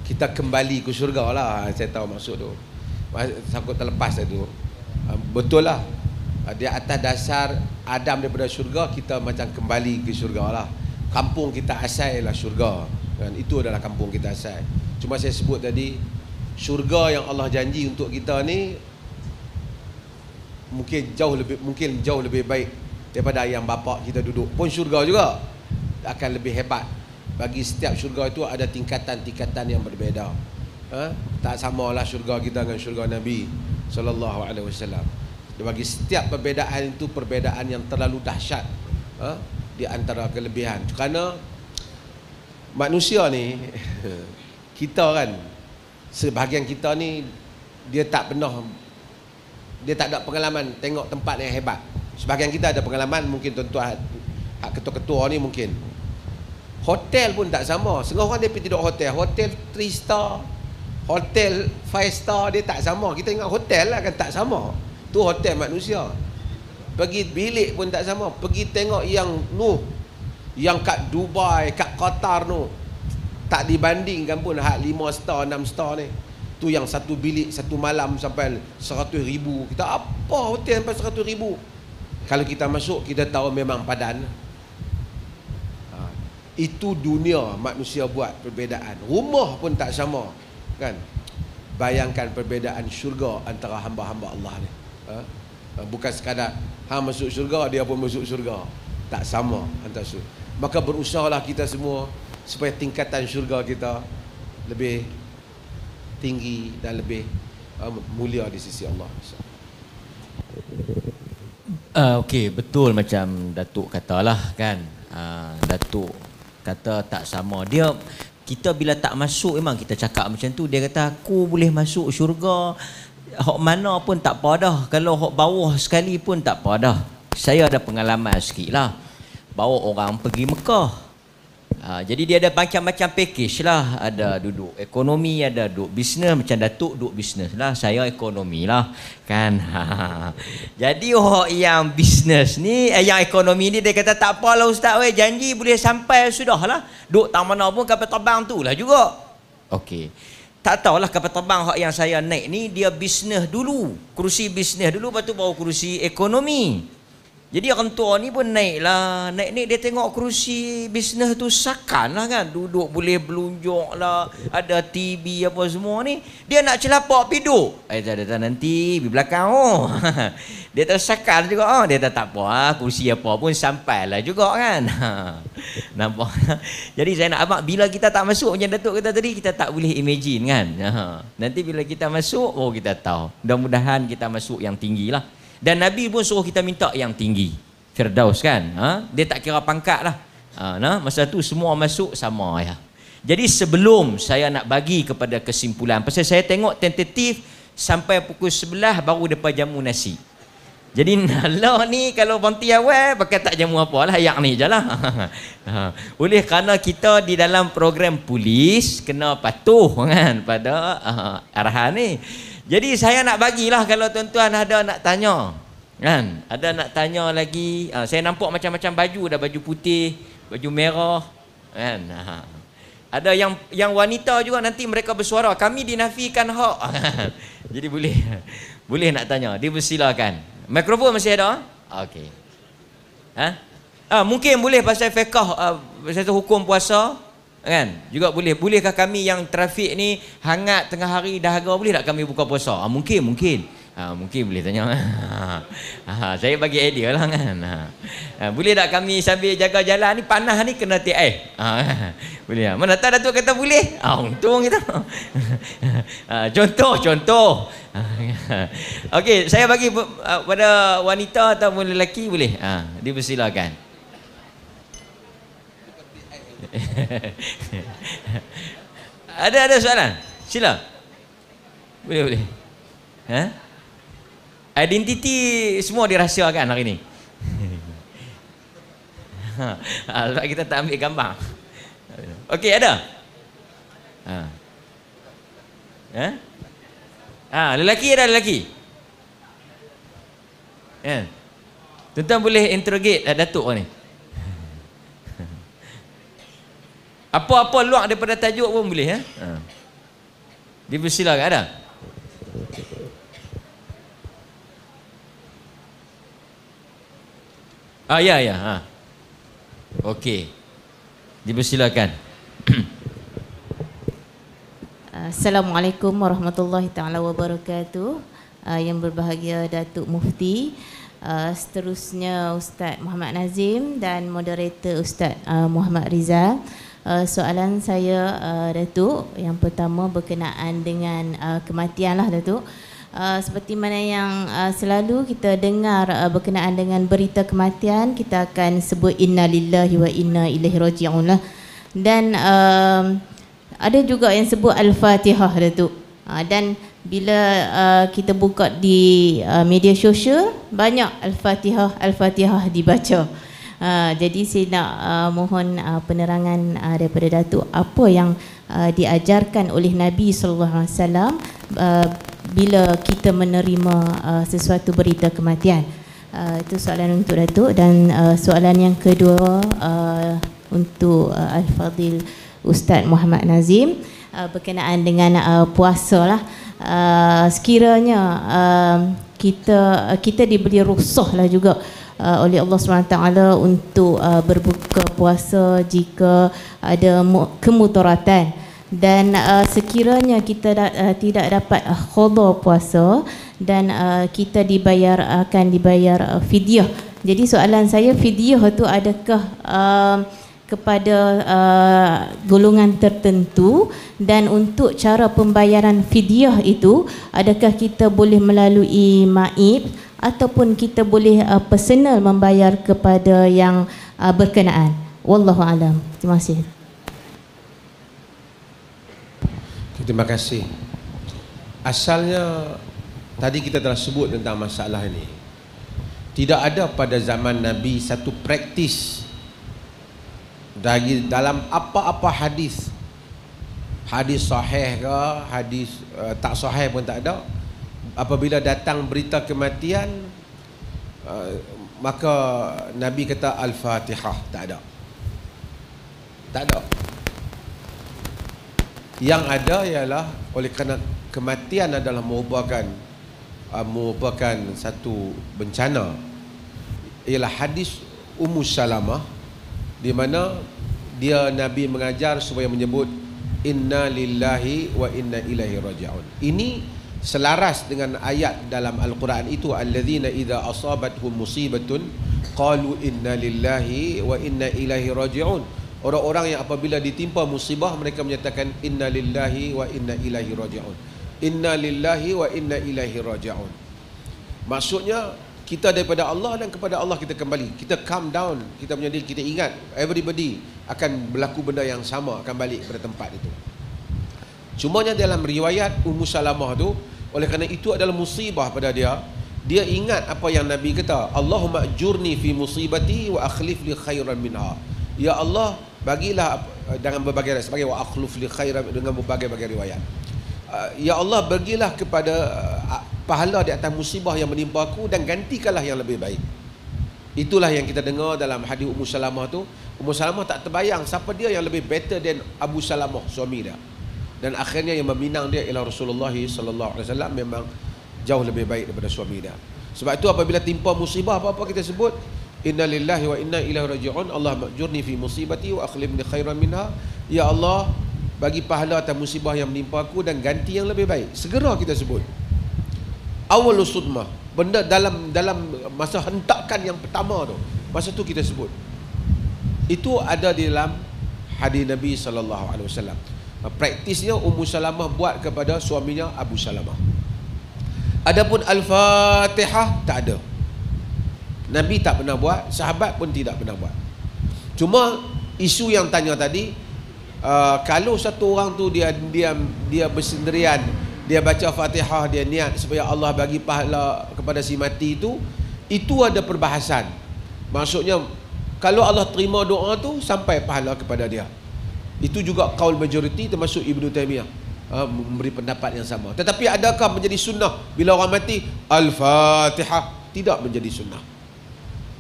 kita kembali ke syurga lah. Saya tahu maksud tu. Takut terlepas tu. Betul lah. Di atas dasar Adam daripada syurga, kita macam kembali ke syurga lah. Kampung kita asal ialah syurga, kan? Itu adalah kampung kita asal. Cuma saya sebut tadi, syurga yang Allah janji untuk kita ni mungkin jauh lebih baik daripada yang bapak kita duduk pun syurga juga. Akan lebih hebat. Bagi setiap syurga itu ada tingkatan-tingkatan yang berbeza. Tak samalah syurga kita dengan syurga Nabi SAW. Bagi setiap perbezaan itu perbezaan yang terlalu dahsyat di antara kelebihan. Kerana manusia ni kita kan, sebahagian kita ni dia tak ada pengalaman tengok tempat yang hebat. Sebahagian kita ada pengalaman, mungkin tuan-tuan ketua-ketua ni mungkin. Hotel pun tak sama. Setengah orang dia pergi tidur hotel 3 star, hotel 5 star, dia tak sama. Kita ingat hotel lah kan, tak sama. Tu hotel manusia. Pergi bilik pun tak sama. Pergi tengok yang kat Dubai, kat Qatar tu, tak dibandingkan pun hak 5 star, 6 star ni. Tu yang satu bilik satu malam sampai 100,000. Kita apa hotel sampai 100,000? Kalau kita masuk, kita tahu memang padan. Itu dunia manusia buat perbezaan. Rumah pun tak sama, kan? Bayangkan perbezaan syurga antara hamba-hamba Allah ni. Bukan sekadar masuk syurga, dia pun masuk syurga. Tak sama antara syurga. Maka berusahalah kita semua supaya tingkatan syurga kita lebih tinggi dan lebih mulia di sisi Allah. Okey, betul macam Datuk katalah kan. Datuk kata tak sama. Kita bila tak masuk memang kita cakap macam tu. Dia kata aku boleh masuk syurga hok mana pun tak apa dah. Kalau hok bawah sekali pun tak apa dah. Saya ada pengalaman sikit lah, bawa orang pergi Mekah. Jadi dia ada macam-macam package lah. Ada duduk ekonomi, ada duduk bisnes. Macam Datuk duduk bisnes lah, saya ekonomi lah kan. Jadi yang bisnes ni, yang ekonomi ni, dia kata tak apalah ustaz, janji boleh sampai sudah lah. Duduk tak mana pun kapal terbang tu lah juga. Okey, tak tahulah kapal terbang yang saya naik ni, dia bisnes dulu, kursi bisnes dulu, lepas tu bawa kursi ekonomi. Jadi orang tua ni pun naik dia tengok kerusi bisnes tu sakan lah kan, duduk boleh belunjuk lah, ada TV apa semua ni, dia nak celapak piduk, tak nanti di belakang dia tersakan juga, dia tak apa kursi apa pun sampailah juga kan. Nampak. Jadi saya nak abang, bila kita tak masuk macam Datuk kata tadi, kita tak boleh imagine kan. Nanti bila kita masuk kita tahu. Mudah-mudahan kita masuk yang tinggi lah. Dan Nabi pun suruh kita minta yang tinggi, Firdaus kan. Dia tak kira pangkat lah. Masa tu semua masuk sama ya. Jadi sebelum saya nak bagi kepada kesimpulan, pasal saya tengok tentatif sampai pukul 11 baru depan jamu nasi. Jadi nalah ni kalau berhenti awal pakai tak jamu apa lah, yang ni je lah. Oleh kerana kita di dalam program polis kena patuh kan pada arahan ni. Jadi saya nak bagilah, kalau tuan-tuan ada nak tanya kan, ada nak tanya lagi. Saya nampak macam-macam baju, ada baju putih, baju merah kan. Ada yang wanita juga, nanti mereka bersuara, kami dinafikan hak. Jadi boleh nak tanya, dipersilakan. Mikrofon masih ada? Okey. Mungkin boleh pasal fiqh, pasal hukum puasa kan, juga boleh. Bolehkah kami yang trafik ni hangat tengah hari dahaga, boleh tak kami buka puasa? Mungkin mungkin boleh tanya. Saya bagi idea lah kan. Boleh tak kami sambil jaga jalan ni, panas ni kena tiap boleh. Mana tak Datuk kata boleh, untung kita. Contoh okey, saya bagi pada wanita ataupun lelaki boleh. Dipersilakan. Ada soalan? Sila. Boleh. Identiti semua dirahsiakan hari ni. Sebab kita tak ambil gambar. Okey, ada? Lelaki ada lelaki? Tuan-tuan boleh interrogate Datuk ni. Apa-apa luar daripada tajuk pun boleh Dipersilakan, ada? Ya. Okey. Dipersilakan. Assalamualaikum warahmatullahi taala wabarakatuh. Yang berbahagia Datuk Mufti, seterusnya Ustaz Muhammad Nazim dan moderator Ustaz Muhammad Rizal. Soalan saya Datuk, yang pertama berkenaan dengan kematian lah Datuk. Seperti mana yang selalu kita dengar berkenaan dengan berita kematian, kita akan sebut inna lillahi wa inna ilaihi raji'un lah. Dan ada juga yang sebut Al-Fatihah Datuk. Dan bila kita buka di media sosial, banyak Al-Fatihah dibaca. Jadi saya nak mohon penerangan daripada Datuk, apa yang diajarkan oleh Nabi SAW bila kita menerima sesuatu berita kematian. Itu soalan untuk Datuk. Dan soalan yang kedua untuk Al-Fadhil Ustaz Muhammad Nazim, berkenaan dengan puasa lah. Sekiranya kita diberi rukhsah lah juga oleh Allah SWT untuk berbuka puasa jika ada kemudaratan, dan sekiranya kita tidak dapat qada puasa dan kita akan dibayar fidyah. Jadi soalan saya, fidyah itu adakah kepada golongan tertentu, dan untuk cara pembayaran fidyah itu adakah kita boleh melalui maib ataupun kita boleh personal membayar kepada yang berkenaan? Wallahu alam. Terima kasih. Terima kasih. Asalnya tadi kita telah sebut tentang masalah ini. Tidak ada pada zaman Nabi satu praktis dari dalam apa-apa hadis sahih ke hadis tak sahih pun tak ada, apabila datang berita kematian maka Nabi kata Al-Fatihah. Tak ada. Yang ada ialah oleh kerana kematian adalah merupakan satu bencana ialah hadis Ummu Salamah, di mana dia Nabi mengajar supaya menyebut inna lillahi wa inna ilaihi raji'un. Ini selaras dengan ayat dalam Al-Quran itu, alladzina idza asabathum musibatun qalu inna lillahi wa inna ilaihi raji'un. Orang-orang yang apabila ditimpa musibah mereka menyatakan inna lillahi wa inna ilaihi raji'un. Inna lillahi wa inna ilaihi raji'un. Maksudnya kita daripada Allah dan kepada Allah kita kembali. Kita calm down, kita punya diri, kita ingat everybody akan berlaku benda yang sama, akan balik pada tempat itu. Cumanya dalam riwayat Ummu Salamah tu, oleh kerana itu adalah musibah pada dia, dia ingat apa yang Nabi kata, Allahumma ajurni fi musibati wa akhlif li khairan minha. Ya Allah, bagilah dengan berbagai sebagai wa akhlif li khairan, dengan berbagai-bagai riwayat. Ya Allah, bagilah kepada pahala di atas musibah yang menimpa aku dan gantikanlah yang lebih baik. Itulah yang kita dengar dalam hadis Ummu Salamah tu. Ummu Salamah tak terbayang siapa dia yang lebih better than Abu Salamah, suami dia. Dan akhirnya yang meminang dia ialah Rasulullah sallallahu alaihi wasallam, memang jauh lebih baik daripada suami dia. Sebab itu apabila timpa musibah apa-apa kita sebut inna lillahi wa inna ilaihi raji'un. Allah majurni fi musibati wa akhlifni khairan minha. Ya Allah, bagi pahala atas musibah yang menimpa aku dan ganti yang lebih baik. Segera kita sebut. Awalus sudmah, benda dalam masa hentakan yang pertama tu, masa tu kita sebut. Itu ada di dalam hadis Nabi sallallahu alaihi wasallam. Praktisnya Ummu Salamah buat kepada suaminya Abu Salamah. Adapun Al-Fatihah tak ada. Nabi tak pernah buat, sahabat pun tidak pernah buat. Cuma isu yang tanya tadi, kalau satu orang tu dia bersendirian, dia baca Fatihah, dia niat supaya Allah bagi pahala kepada si mati itu ada perbahasan. Maksudnya kalau Allah terima doa tu sampai pahala kepada dia. Itu juga kaul majoriti, termasuk Ibnu Taimiyah memberi pendapat yang sama. Tetapi adakah menjadi sunnah bila orang mati Al-Fatihah? Tidak menjadi sunnah.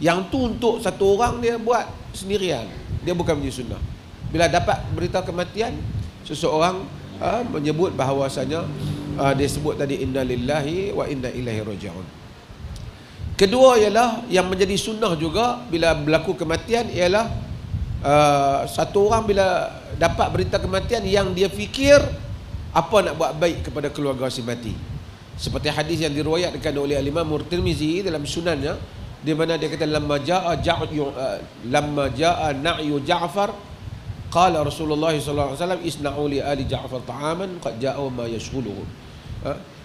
Yang tu untuk satu orang dia buat sendirian, dia bukan menjadi sunnah. Bila dapat berita kematian, seseorang menyebut bahawasanya dia sebut tadi inna lillahi wa inna ilaihi raji'un. Kedua ialah yang menjadi sunnah juga bila berlaku kematian ialah satu orang bila dapat berita kematian yang dia fikir apa nak buat baik kepada keluarga si mati. Seperti hadis yang diriwayatkan oleh Imam Tirmizi dalam sunannya, di mana dia kata lamma jaa na'yu Ja'far qala Rasulullah sallallahu alaihi wasallam isna'u li ali Ja'far ta'aman qad ja'a ma yashghuluhum.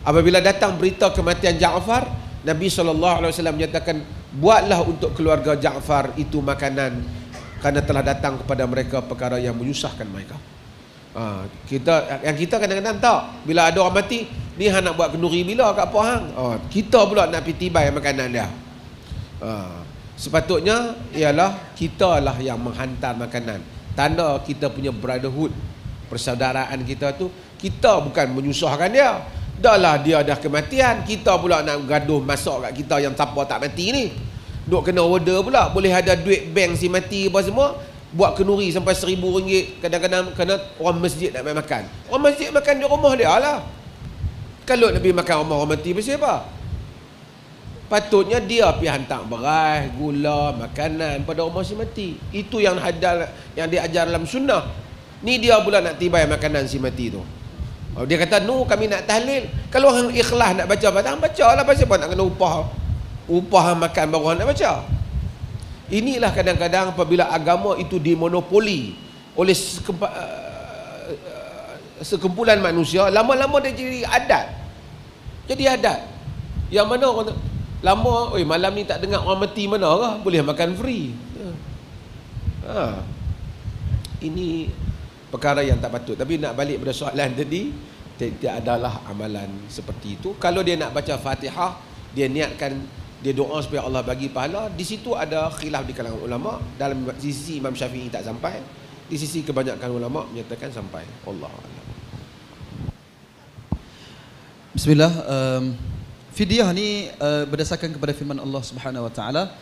Apabila datang berita kematian Ja'far, Nabi sallallahu alaihi wasallam menyatakan buatlah untuk keluarga Ja'far itu makanan, kerana telah datang kepada mereka perkara yang menyusahkan mereka. Kita kadang-kadang tak, bila ada orang mati ni hang nak buat kenduri bila kat apa hang, kita pula nak pergi tibai makanan dia. Sepatutnya ialah kita lah yang menghantar makanan, tanda kita punya brotherhood, persaudaraan kita tu. Kita bukan menyusahkan dia. Dah lah dia dah kematian, kita pula nak gaduh masak kat kita yang siapa tak mati ni. Duk kena order pula, boleh ada duit bank si mati apa semua, buat kenduri sampai RM1,000, kadang-kadang kena orang masjid nak makan. Orang masjid makan di rumah dia lah. Kalau nak pergi makan rumah orang mati pasal apa? Patutnya dia pergi hantar beras, gula, makanan pada rumah si mati. Itu yang diajar dalam sunnah. Ni dia pula nak tibai makanan si mati tu. Dia kata, no, kami nak tahlil. Kalau orang ikhlas nak baca, baca lah, pasal apa nak kena upah makan baru orang nak baca. Inilah kadang-kadang apabila agama itu dimonopoli oleh sekumpulan manusia, lama-lama dia jadi adat. Jadi adat. Yang mana orang lama, malam ni tak dengar orang mati mana lah, boleh makan free. Ini perkara yang tak patut. Tapi nak balik pada soalan tadi, tidak adalah amalan seperti itu. Kalau dia nak baca Fatihah, dia niatkan, dia doa supaya Allah bagi pahala. Di situ ada khilaf di kalangan ulama. Dalam sisi Imam Syafi'i tak sampai, di sisi kebanyakan ulama menyatakan sampai. Allah a'lam. Bismillah. Fidyah ni berdasarkan kepada firman Allah Subhanahu wa taala.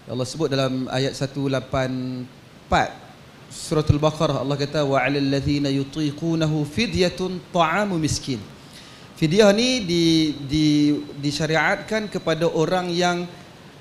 Allah sebut dalam ayat 184 Surah Al-Baqarah, Allah kata wa 'alal ladzina yutiqunahu fidyatun ta'amu miskin. Fidyah ni disyariatkan kepada orang yang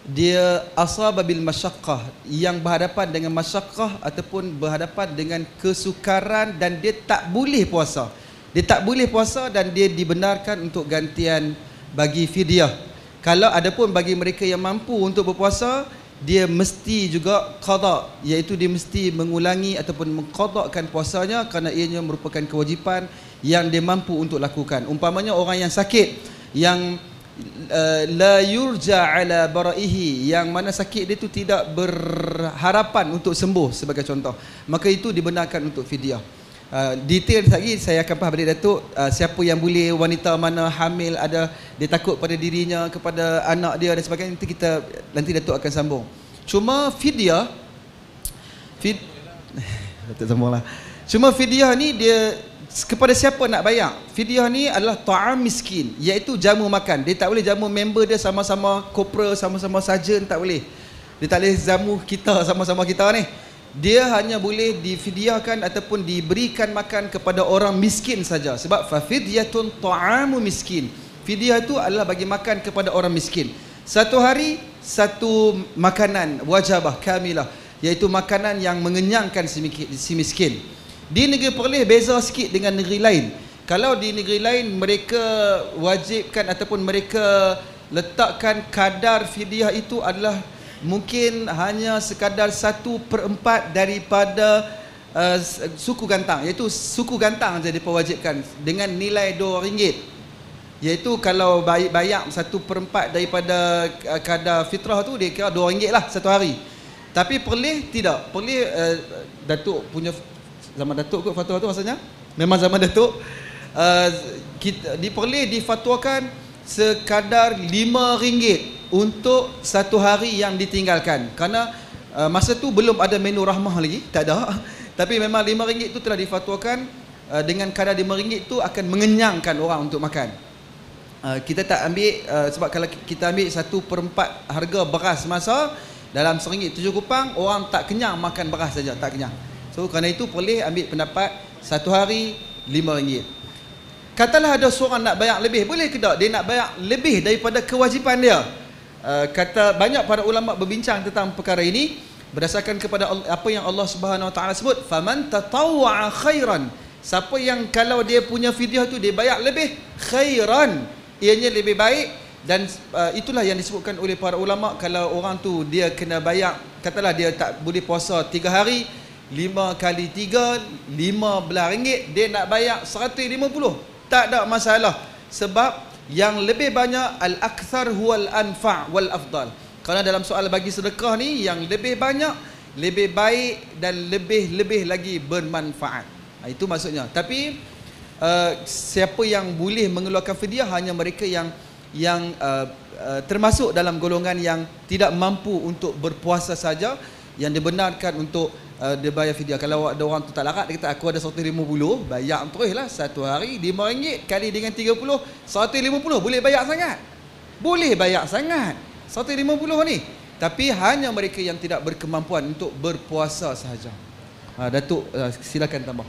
dia asaba bil masyaqqah, yang berhadapan dengan masyaqqah ataupun berhadapan dengan kesukaran dan dia tak boleh puasa. Dia tak boleh puasa dan dia dibenarkan untuk gantian bagi fidyah. Kalau adapun bagi mereka yang mampu untuk berpuasa, dia mesti juga qada, iaitu dia mesti mengulangi ataupun mengqadakan puasanya kerana ianya merupakan kewajipan yang dia mampu untuk lakukan. Umpamanya orang yang sakit, yang la yurja ala baraihi, yang mana sakit dia tu tidak berharapan untuk sembuh sebagai contoh, maka itu dibenarkan untuk fidyah. Detail lagi saya akan faham balik Datuk, siapa yang boleh, wanita mana hamil, ada dia takut pada dirinya, kepada anak dia dan sebagainya, nanti Datuk akan sambung. Cuma fidyah Datuk sambunglah. Cuma fidyah ni dia kepada siapa nak bayar? Fidyah ni adalah ta'am miskin, iaitu jamu makan. Dia tak boleh jamu member dia sama-sama kopra, sama-sama sarjan, tak boleh. Dia tak boleh jamu kita sama-sama kita ni. Dia hanya boleh difidyahkan ataupun diberikan makan kepada orang miskin saja. Sebab fa fidyatun ta'amu miskin. Fidyah itu adalah bagi makan kepada orang miskin. Satu hari satu makanan wajabah kamilah, iaitu makanan yang mengenyangkan si miskin. Di negeri Perlis beza sikit dengan negeri lain. Kalau di negeri lain mereka wajibkan ataupun mereka letakkan kadar fidyah itu adalah mungkin hanya sekadar 1/4 daripada suku gantang, iaitu suku gantang saja diperwajibkan dengan nilai RM2, iaitu kalau bayar 1/4 daripada kadar fitrah tu dia kira RM2 lah satu hari. Tapi Perlis tidak. Perlis Datuk punya zaman Datuk kot fatwa tu rasanya. Memang zaman Datuk. Di Perlis difatwakan sekadar RM5 untuk satu hari yang ditinggalkan. Kerana masa tu belum ada menu rahmah lagi, tak ada. Tapi memang RM5 tu telah difatwakan, dengan kadar RM5 tu akan mengenyangkan orang untuk makan. Kita tak ambil, sebab kalau kita ambil 1/4 harga beras masa dalam RM1.07, orang tak kenyang makan beras saja, tak kenyang. So kerana itu boleh ambil pendapat satu hari RM5. Katalah ada seorang nak bayar lebih, boleh ke tak dia nak bayar lebih daripada kewajipan dia? Kata banyak para ulama berbincang tentang perkara ini berdasarkan kepada apa yang Allah Subhanahu Wa Taala sebut, faman tatawwa'a khairan, siapa yang kalau dia punya fidyah tu dia bayar lebih, khairan, ianya lebih baik. Dan itulah yang disebutkan oleh para ulama, kalau orang tu dia kena bayar, katalah dia tak boleh puasa 3 hari, 5 kali 3 RM15, dia nak bayar 150, tak ada masalah. Sebab yang lebih banyak al-akthar huwal anfa' wal afdal. Kerana dalam soal bagi sedekah ni, yang lebih banyak lebih baik dan lebih lagi bermanfaat. Itu maksudnya. Tapi siapa yang boleh mengeluarkan fidyah hanya mereka yang termasuk dalam golongan yang tidak mampu untuk berpuasa saja, yang dibenarkan untuk dia bayar fidyah. Kalau ada orang tu tak larat, dia kata aku ada 150, bayar terus lah satu hari RM5 kali dengan 30, 150, boleh bayar sangat. Boleh bayar sangat 150 ni. Tapi hanya mereka yang tidak berkemampuan untuk berpuasa sahaja. Datuk silakan tambah.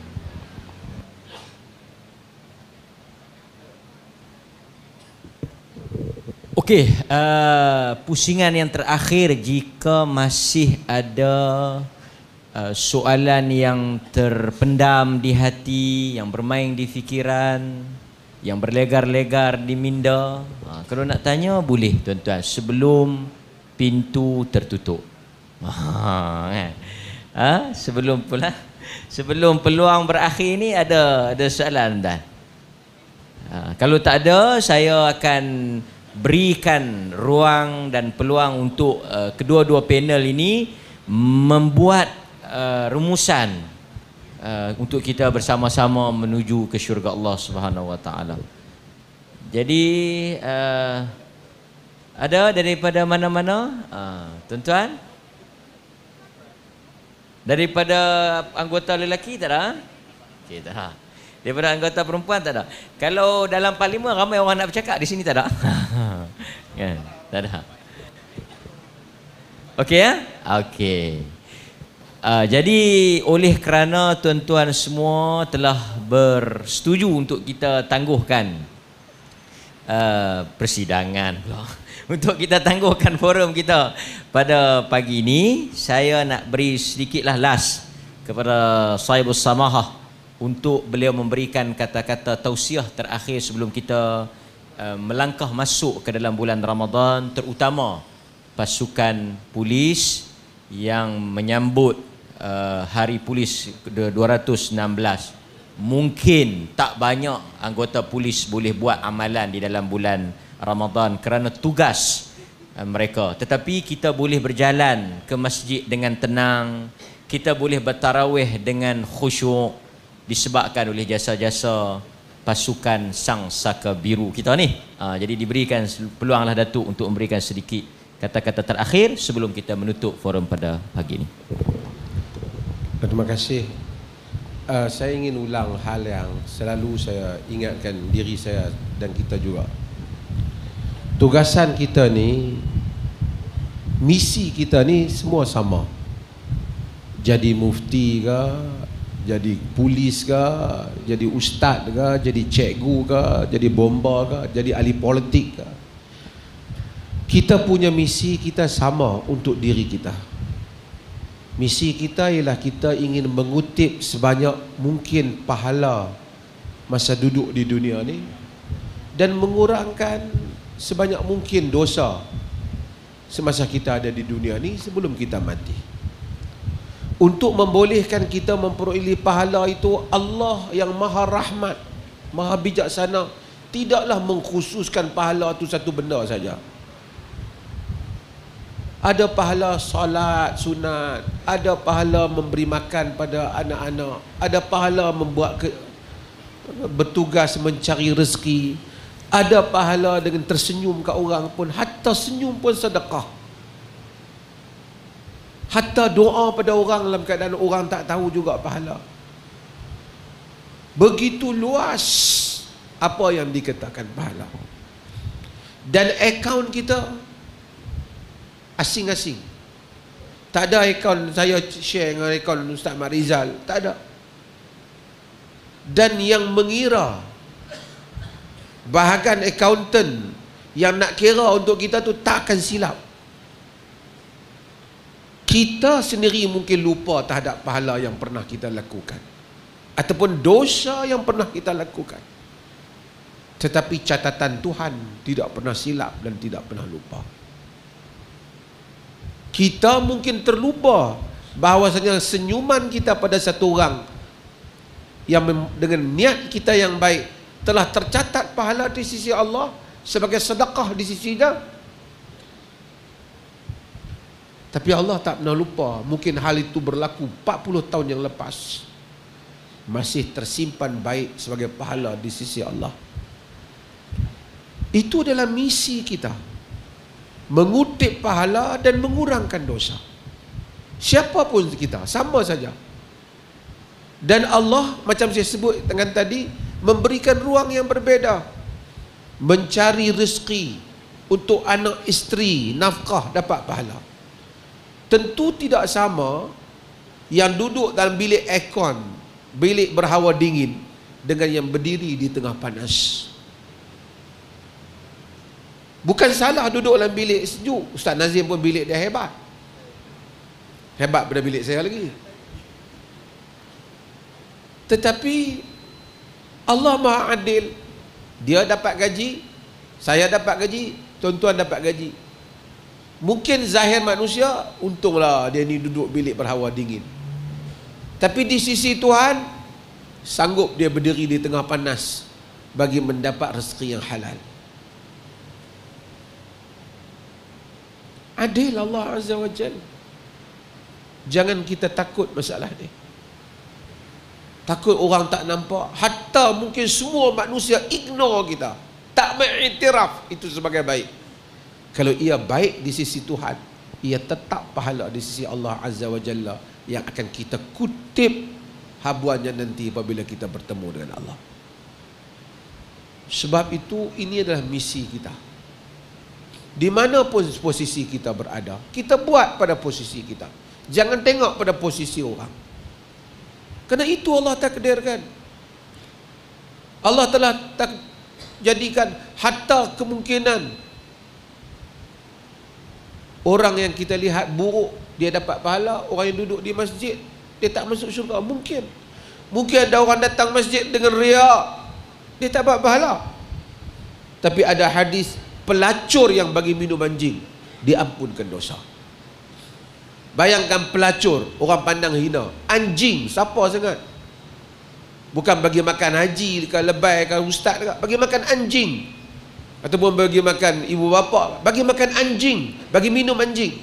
Okey, pusingan yang terakhir, jika masih ada soalan yang terpendam di hati, yang bermain di fikiran, yang berlegar-legar di minda, kalau nak tanya boleh tuan-tuan sebelum pintu tertutup. Sebelum peluang berakhir ni ada soalan tuan. Kalau tak ada, saya akan berikan ruang dan peluang untuk kedua-dua panel ini membuat rumusan untuk kita bersama-sama menuju ke syurga Allah Subhanahu Wa Taala. Jadi ada daripada mana-mana, tuan-tuan? Daripada anggota lelaki tak ada? Okey, tak ada. Daripada anggota perempuan tak ada. Kalau dalam parlimen ramai orang nak bercakap, di sini tak ada. Kan? Tak ada. Okey ya? Okey. Jadi oleh kerana tuan-tuan semua telah bersetuju untuk kita tangguhkan persidangan untuk kita tangguhkan forum kita pada pagi ini, saya nak beri sedikitlah last kepada Sahibus Samahah untuk beliau memberikan kata-kata tausiah terakhir sebelum kita melangkah masuk ke dalam bulan Ramadan, terutama pasukan polis yang menyambut Hari Polis 216. Mungkin tak banyak anggota polis boleh buat amalan di dalam bulan Ramadan kerana tugas mereka, tetapi kita boleh berjalan ke masjid dengan tenang, kita boleh bertarawih dengan khusyuk disebabkan oleh jasa-jasa pasukan Sang Saka Biru kita ni. Jadi diberikan peluanglah Datuk untuk memberikan sedikit kata-kata terakhir sebelum kita menutup forum pada pagi ini. Terima kasih. Saya ingin ulang hal yang selalu saya ingatkan diri saya dan kita juga. Tugasan kita ni, misi kita ni semua sama. Jadi mufti ke, jadi polis ke, jadi ustaz ke, jadi cikgu ke, jadi bomba ke, jadi ahli politik ke. Kita punya misi kita sama untuk diri kita. Misi kita ialah kita ingin mengutip sebanyak mungkin pahala masa duduk di dunia ni dan mengurangkan sebanyak mungkin dosa semasa kita ada di dunia ni sebelum kita mati. Untuk membolehkan kita memperoleh pahala itu, Allah yang maha rahmat, maha bijaksana tidaklah mengkhususkan pahala itu satu benda saja. Ada pahala solat sunat, ada pahala memberi makan pada anak-anak, ada pahala bertugas mencari rezeki, ada pahala dengan tersenyum ke orang pun, hatta senyum pun sedekah, hatta doa pada orang dalam keadaan orang tak tahu juga pahala. Begitu luas apa yang dikatakan pahala. Dan akaun kita asing-asing. Tak ada akaun saya share dengan akaun Ustaz Mat Rizal, tak ada. Dan yang mengira bahagian accountant yang nak kira untuk kita tu tak akan silap. Kita sendiri mungkin lupa terhadap pahala yang pernah kita lakukan ataupun dosa yang pernah kita lakukan, tetapi catatan Tuhan tidak pernah silap dan tidak pernah lupa. Kita mungkin terlupa bahawasanya senyuman kita pada satu orang yang dengan niat kita yang baik telah tercatat pahala di sisi Allah sebagai sedekah di sisinya. Tapi Allah tak pernah lupa. Mungkin hal itu berlaku 40 tahun yang lepas, masih tersimpan baik sebagai pahala di sisi Allah. Itu adalah misi kita, mengutip pahala dan mengurangkan dosa. Siapapun kita, sama saja. Dan Allah, macam saya sebut dengan tadi, memberikan ruang yang berbeza. Mencari rezeki untuk anak isteri, nafkah, dapat pahala. Tentu tidak sama yang duduk dalam bilik aircon, bilik berhawa dingin, dengan yang berdiri di tengah panas. Bukan salah duduk dalam bilik sejuk. Ustaz Nazim pun bilik dia hebat. Hebat pada bilik saya lagi. Tetapi Allah Maha Adil. Dia dapat gaji, saya dapat gaji, tuan-tuan dapat gaji. Mungkin zahir manusia, untunglah dia ni duduk bilik berhawa dingin. Tapi di sisi Tuhan, sanggup dia berdiri di tengah panas bagi mendapat rezeki yang halal. Adil Allah Azza wa Jalla. Jangan kita takut masalah ni. Takut orang tak nampak. Hatta mungkin semua manusia ignore kita, tak mengiktiraf itu sebagai baik. Kalau ia baik di sisi Tuhan, ia tetap pahala di sisi Allah Azza wa Jalla yang akan kita kutip habuannya nanti apabila kita bertemu dengan Allah. Sebab itu ini adalah misi kita. Di mana pun posisi kita berada, kita buat pada posisi kita. Jangan tengok pada posisi orang. Kerana itu Allah takdirkan. Allah telah jadikan hatta kemungkinan Orang yang kita lihat buruk dia dapat pahala, orang yang duduk di masjid dia tak masuk syurga. Mungkin ada orang datang masjid dengan riak, dia tak dapat pahala. Tapi ada hadis pelacur yang bagi minum anjing diampunkan dosa. Bayangkan pelacur, orang pandang hina. Anjing, siapa sangat? Bukan bagi makan haji ke lebay ke ustaz ke, bagi makan anjing. Ataupun bagi makan ibu bapa, bagi makan anjing, bagi minum anjing.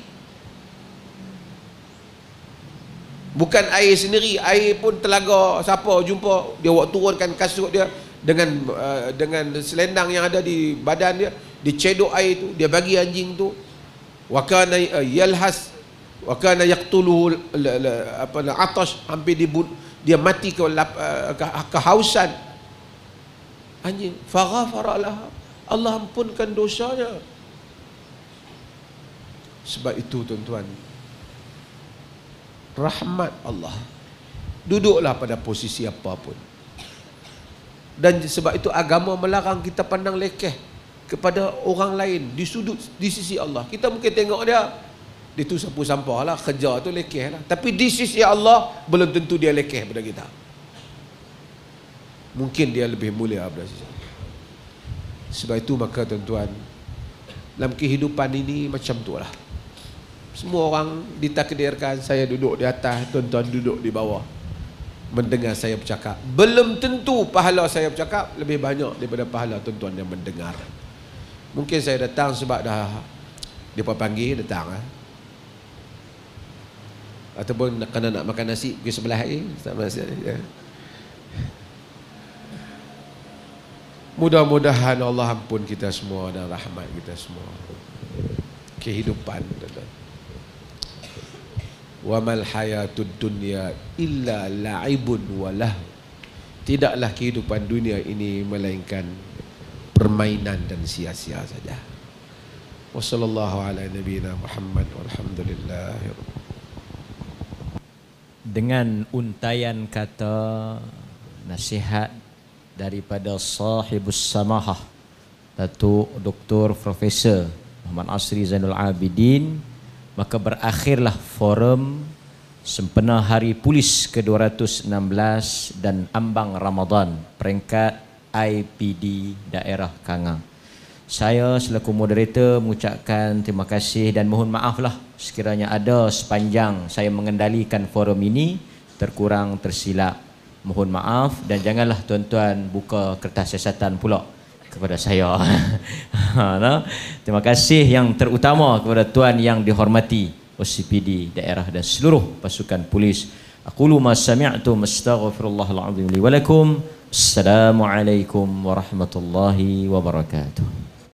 Bukan air sendiri, air pun telaga, siapa jumpa dia buat turunkan kasut dia dengan selendang yang ada di badan dia, dicedok air tu, dia bagi anjing tu. Wa kana yalhas wa kana yaqtuluhu atash, hampir dia mati kehausan. Anjing, faghafara laha, Allah ampunkan dosanya. Sebab itu tuan-tuan, rahmat Allah, duduklah pada posisi apapun. Dan sebab itu agama melarang kita pandang lekeh kepada orang lain di sudut, di sisi Allah. Kita mungkin tengok dia tu sapu sampah lah, kerja tu lekeh lah, tapi di sisi Allah belum tentu dia lekeh pada kita. Mungkin dia lebih mulia pada sisi. Sebab itu maka tuan-tuan, dalam kehidupan ini macam tu lah. Semua orang ditakdirkan saya duduk di atas, tuan-tuan duduk di bawah, mendengar saya bercakap. Belum tentu pahala saya bercakap lebih banyak daripada pahala tuan-tuan yang mendengar. Mungkin saya datang sebab dah dia panggil datang lah. Ataupun kena nak makan nasi pergi sebelah air, sama saja. Mudah-mudahan Allah ampun kita semua dan rahmat kita semua. Kehidupan, tuan-tuan. Wa mal hayatud dunya illa la'ibun wa lahu. Tidaklah kehidupan dunia ini melainkan permainan dan sia-sia saja. Wassallallahu ala nabiyina Muhammad walhamdulillahi. Dengan untayan kata nasihat daripada sahibus samahah Datuk Dr. Profesor Muhammad Asri Zainul Abidin, maka berakhirlah forum sempena Hari Polis ke-216 dan ambang Ramadan peringkat IPD Daerah Kangang. Saya selaku moderator mengucapkan terima kasih dan mohon maaflah sekiranya ada sepanjang saya mengendalikan forum ini terkurang tersilap. Mohon maaf dan janganlah tuan-tuan buka kertas siasatan pula kepada saya. Terima kasih yang terutama kepada tuan yang dihormati OCPD daerah dan seluruh pasukan polis. Aqulu ma sami'tum astaghfirullahal azim li wa lakum. Assalamualaikum warahmatullahi wabarakatuh.